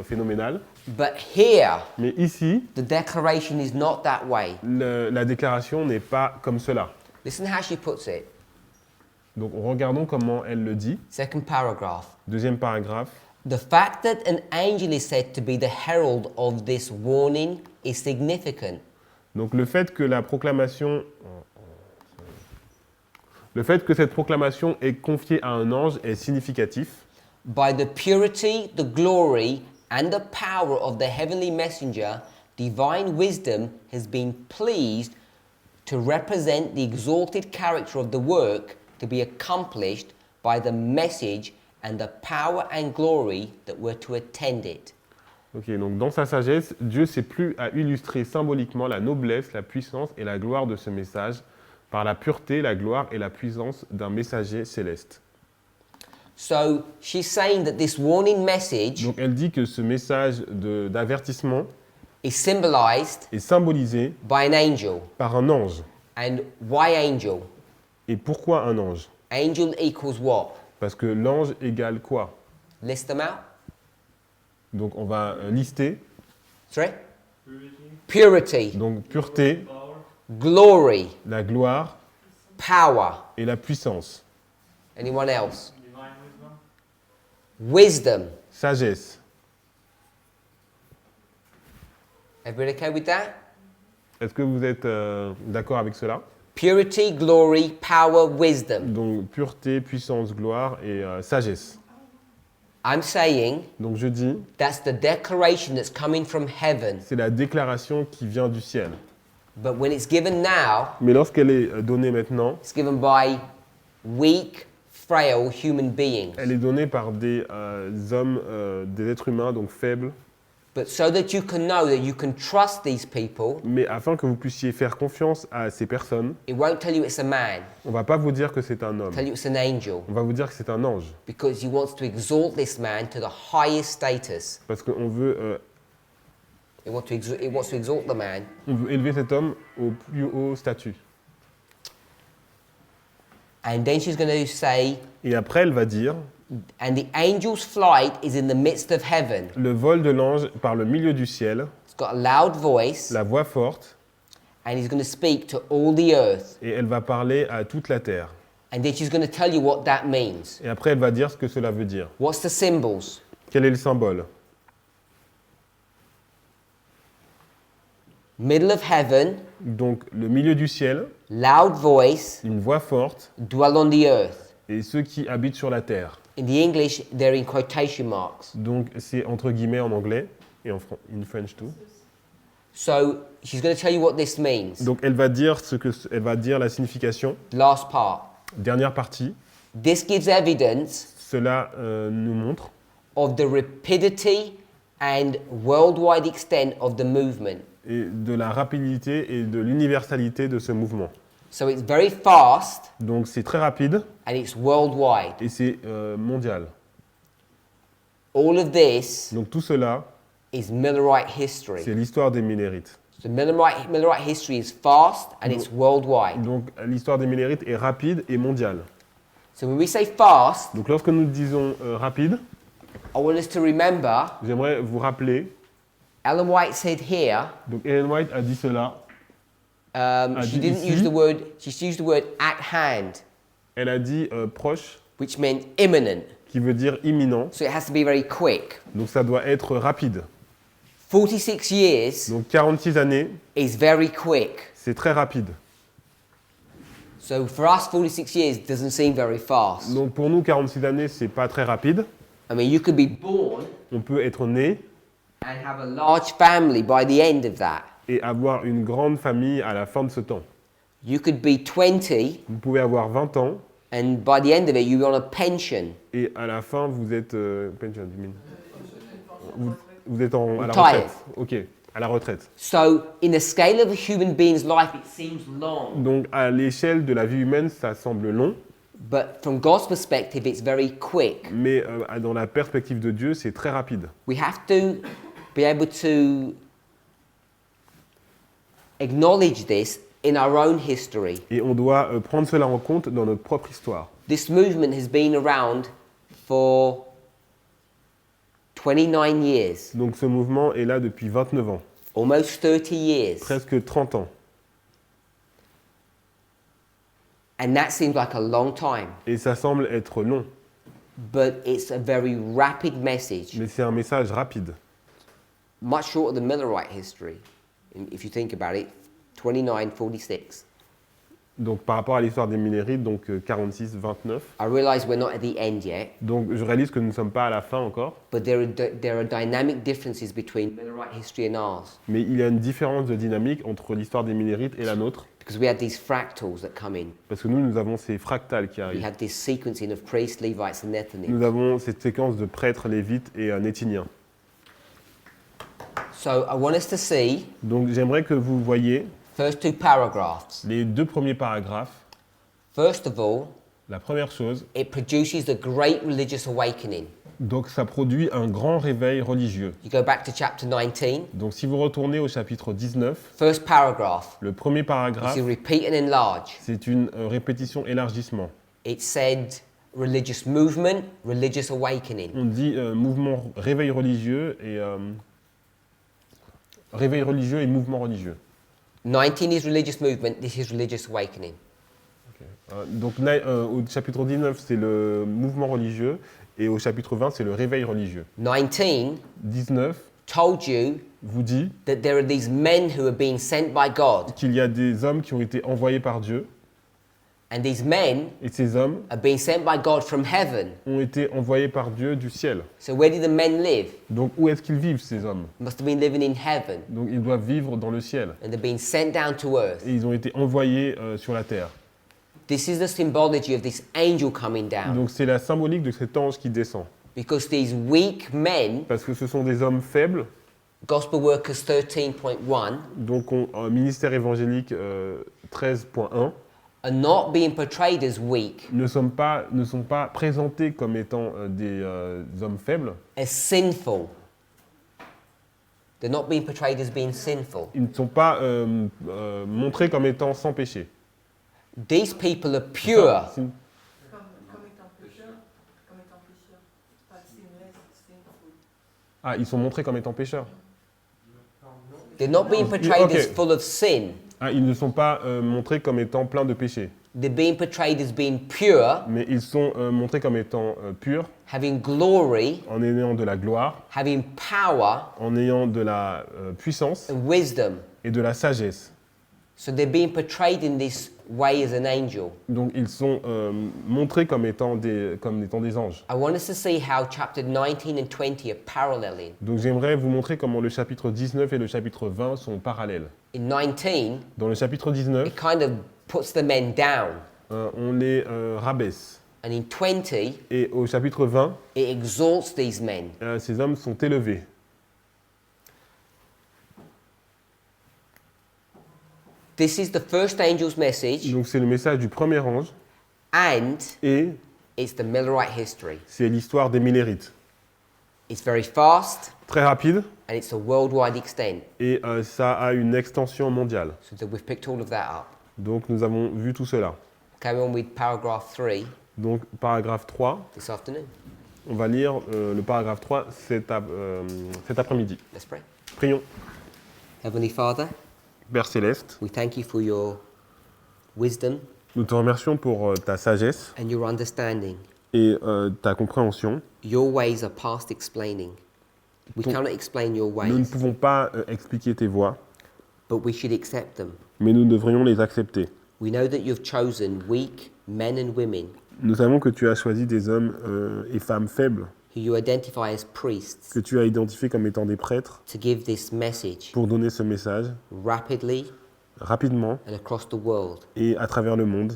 phénoménal. But here, Mais ici, the declaration is not that way. la déclaration n'est pas comme cela. Listen how she puts it. Donc regardons comment elle le dit. Second paragraph. Deuxième paragraphe. The fact that an angel is said to be the herald of this warning is significant. Donc le fait que cette proclamation est confiée à un ange est significatif. By the purity, the glory, and the power of the heavenly messenger, divine wisdom has been pleased to represent the exalted character of the work to be accomplished by the message and the power and glory that were to attend it. Ok, donc dans sa sagesse, Dieu s'est plu à illustrer symboliquement la noblesse, la puissance et la gloire de ce message par la pureté, la gloire et la puissance d'un messager céleste. So she's saying that this warning message Donc elle dit que ce message d'avertissement is symbolized est symbolisé by an angel. par un ange. And why angel? Et pourquoi un ange? Angel equals what? Parce que l'ange égale quoi? List them out. Donc on va lister. Sorry? Purity, Donc pureté, glory, la gloire power. et la puissance. Anyone else? Wisdom. Sagesse. Everybody okay with that? Est-ce que vous êtes d'accord avec cela? Purity, glory, power, wisdom. Donc pureté, puissance, gloire et sagesse. I'm saying Donc je dis, that's the declaration that's coming from heaven. c'est la déclaration qui vient du ciel. But when it's given now, Mais lorsqu'elle est donnée maintenant, it's given by weak, frail human beings. elle est donnée par des hommes, des êtres humains, donc faibles. But so that you can know that you can trust these people, Mais afin que vous puissiez faire confiance à ces personnes, it won't tell you it's a man, on ne va pas vous dire que c'est un it'll homme. tell you it's an angel. On va vous dire que c'est un ange. Because he wants to exalt this man to the highest status. Parce qu'on veut, It wants to exalt the man. on veut élever cet homme au plus haut statut. And then she's going to say, Et après, elle va dire, and the angel's flight is in the midst of heaven. le vol de l'ange par le milieu du ciel, It's got a loud voice, la voix forte, and he's going to speak to all the earth. et elle va parler à toute la terre. And then she's going to tell you what that means. Et après, elle va dire ce que cela veut dire. What's the symbols? Quel est le symbole? Middle of heaven, Donc, le milieu du ciel, loud voice, une voix forte, dwell on the earth. et ceux qui habitent sur la terre. In the English, they're in quotation marks. Donc, c'est entre guillemets en anglais, et en in French too. So she's going to tell you what this means. Donc, elle va dire elle va dire la signification. Last part. Dernière partie, This gives evidence cela nous montre of the rapidity and worldwide extent of the movement. et de la rapidité et de l'universalité de ce mouvement. So it's very fast Donc, c'est très rapide and it's worldwide. et c'est mondial. All of this Donc, tout cela, is Millerite c'est history. l'histoire des Millérites. So Millerite history is fast and it's worldwide. Donc, l'histoire des Millérites est rapide et mondiale. So when we say fast, Donc, lorsque nous disons rapide, I want us to remember j'aimerais vous rappeler, Ellen White said here, donc Ellen White a dit cela, she dit didn't ici. use the word, she used the word at hand, elle a dit proche, which meant imminent. qui veut dire imminent, So it has to be very quick. donc ça doit être rapide. 46 years Donc 46 années, is very quick. c'est très rapide. So for us, 46 years doesn't seem very fast. Donc pour nous, 46 années, c'est pas très rapide. I mean, you could be born On peut être né and have a large family by the end of that. et avoir une grande famille à la fin de ce temps. You could be 20 Vous pouvez avoir 20 ans and by the end of it, you're on a pension. et à la fin, vous êtes pension, you mean? Vous êtes à la Retired. retraite. Ok, à la retraite. So in the scale of a human being's life, it seems long. Donc à l'échelle de la vie humaine, ça semble long, But from God's perspective, it's very quick. mais dans la perspective de Dieu, c'est très rapide. We have to be able to acknowledge this in our own history. Et on doit prendre cela en compte dans notre propre histoire. This movement has been around for 29 years, Donc ce mouvement est là depuis 29 ans, almost 30 years. presque 30 ans. And that seems like a long time, Et ça semble être long, but it's a very rapid message, mais c'est un message rapide. much shorter than Millerite history, if you think about it, 29, 46. Donc par rapport à l'histoire des Millérites, donc 46, 29. I realize we're not at the end yet, Donc je réalise que nous ne sommes pas à la fin encore, but there are dynamic differences between Millerite history and ours, mais il y a une différence de dynamique entre l'histoire des Millérites et la nôtre, because we had these fractals that come in. parce que nous avons ces fractales qui We arrivent. had this sequencing of priests, Levites, and Nethinim. Nous avons cette séquence de prêtres, lévites et néthiniens. So I want us to see Donc j'aimerais que vous voyiez first two paragraphs. les deux premiers paragraphes. First of all, La première chose, it produces the great religious awakening. donc ça produit un grand réveil religieux. You go back to chapter 19, Donc si vous retournez au chapitre 19, first paragraph. le premier You paragraphe, see repeat and enlarge. c'est une répétition élargissement. It said, religious movement, religious awakening. On dit mouvement réveil religieux et mouvement religieux. 19 is religious movement, this is religious awakening. Donc au chapitre 19, c'est le mouvement religieux et au chapitre 20, c'est le réveil religieux. 19 told you vous dit that there are these men who are being sent by God, qu'il y a des hommes qui ont été envoyés par Dieu and these men et ces hommes are being sent by God from heaven. ont été envoyés par Dieu du ciel. So where do the men live? Donc où est-ce qu'ils vivent ces hommes? Must have been living in heaven, Donc ils doivent vivre dans le ciel and they're being sent down to earth. et ils ont été envoyés sur la terre. This is the symbology of this angel coming down, Donc c'est la symbolique de cet ange qui descend. because these weak men, Parce que ce sont des hommes faibles. Gospel Workers 13.1, Donc ministère évangélique 13.1 are not being portrayed as weak, ne sont pas présentés comme étant des hommes faibles. as sinful. They're not being portrayed as being sinful. Ils ne sont pas montrés comme étant sans péché. These people are pure. Comme étant pécheur, pas sinless, sinful. Ah, ils sont montrés comme étant pécheurs. They're not being portrayed Okay. as full of sin. Ah, ils ne sont pas montrés comme étant pleins de péché. They're being portrayed as being pure, Mais ils sont montrés comme étant purs, having glory, en ayant de la gloire, having power en ayant de la puissance and wisdom. et de la sagesse. So they're being portrayed in this way as an angel. Donc ils sont montrés comme étant des anges. I want us to see how chapter 19 and 20 are paralleling. Donc j'aimerais vous montrer comment le chapitre 19 et le chapitre 20 sont parallèles. In 19, Dans le chapitre 19, it kind of puts the men down. on les rabaisse. And in 20, Et au chapitre 20, it exalts these men. ces hommes sont élevés. This is the first angel's message, Donc c'est le message du premier ange and et it's the Millerite history. c'est l'histoire des Millérites. It's very fast, Très rapide and it's a worldwide extent. et ça a une extension mondiale. So we've picked all of that up. Donc nous avons vu tout cela. Carry on with paragraph 3 Donc paragraphe 3, this afternoon. on va lire le paragraphe 3 cet après-midi. Let's pray. Prions. Heavenly Father, Père Céleste, we thank you for your wisdom nous te remercions pour ta sagesse and your understanding. et ta compréhension. Your ways are past explaining. We Ton- cannot explain your Nous ne ways, pouvons pas expliquer tes voies, but we should accept them. mais nous devrions les accepter. We know that you've chosen weak men and women Nous savons que tu as choisi des hommes et femmes faibles, who you identify as priests que tu as identifiés comme étant des prêtres, to give this message pour donner ce message rapidly rapidement and across the world. et à travers le monde.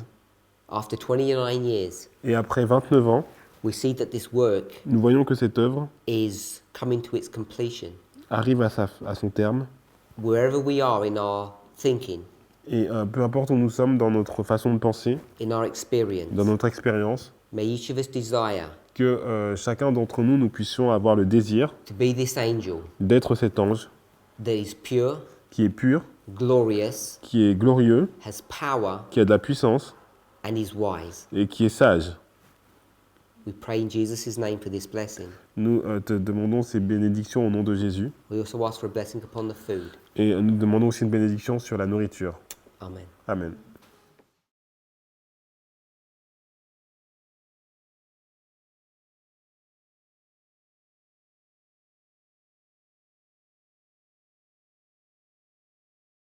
After 29 years, Et après 29 ans, we see that this work nous voyons que cette œuvre is coming to its completion. arrive à son terme. Wherever we are in our thinking, Et peu importe où nous sommes dans notre façon de penser, in our experience, dans notre expérience, may each of us desire que chacun d'entre nous, nous puissions avoir le désir to be this angel d'être cet ange that is pure, qui est pur, glorious, qui est glorieux, has power, qui a de la puissance and is wise. et qui est sage. We pray in Jesus' name for this blessing. Nous te demandons ces bénédictions au nom de Jésus We also ask for a blessing upon the food. et nous demandons aussi une bénédiction sur la nourriture. Amen. Amen.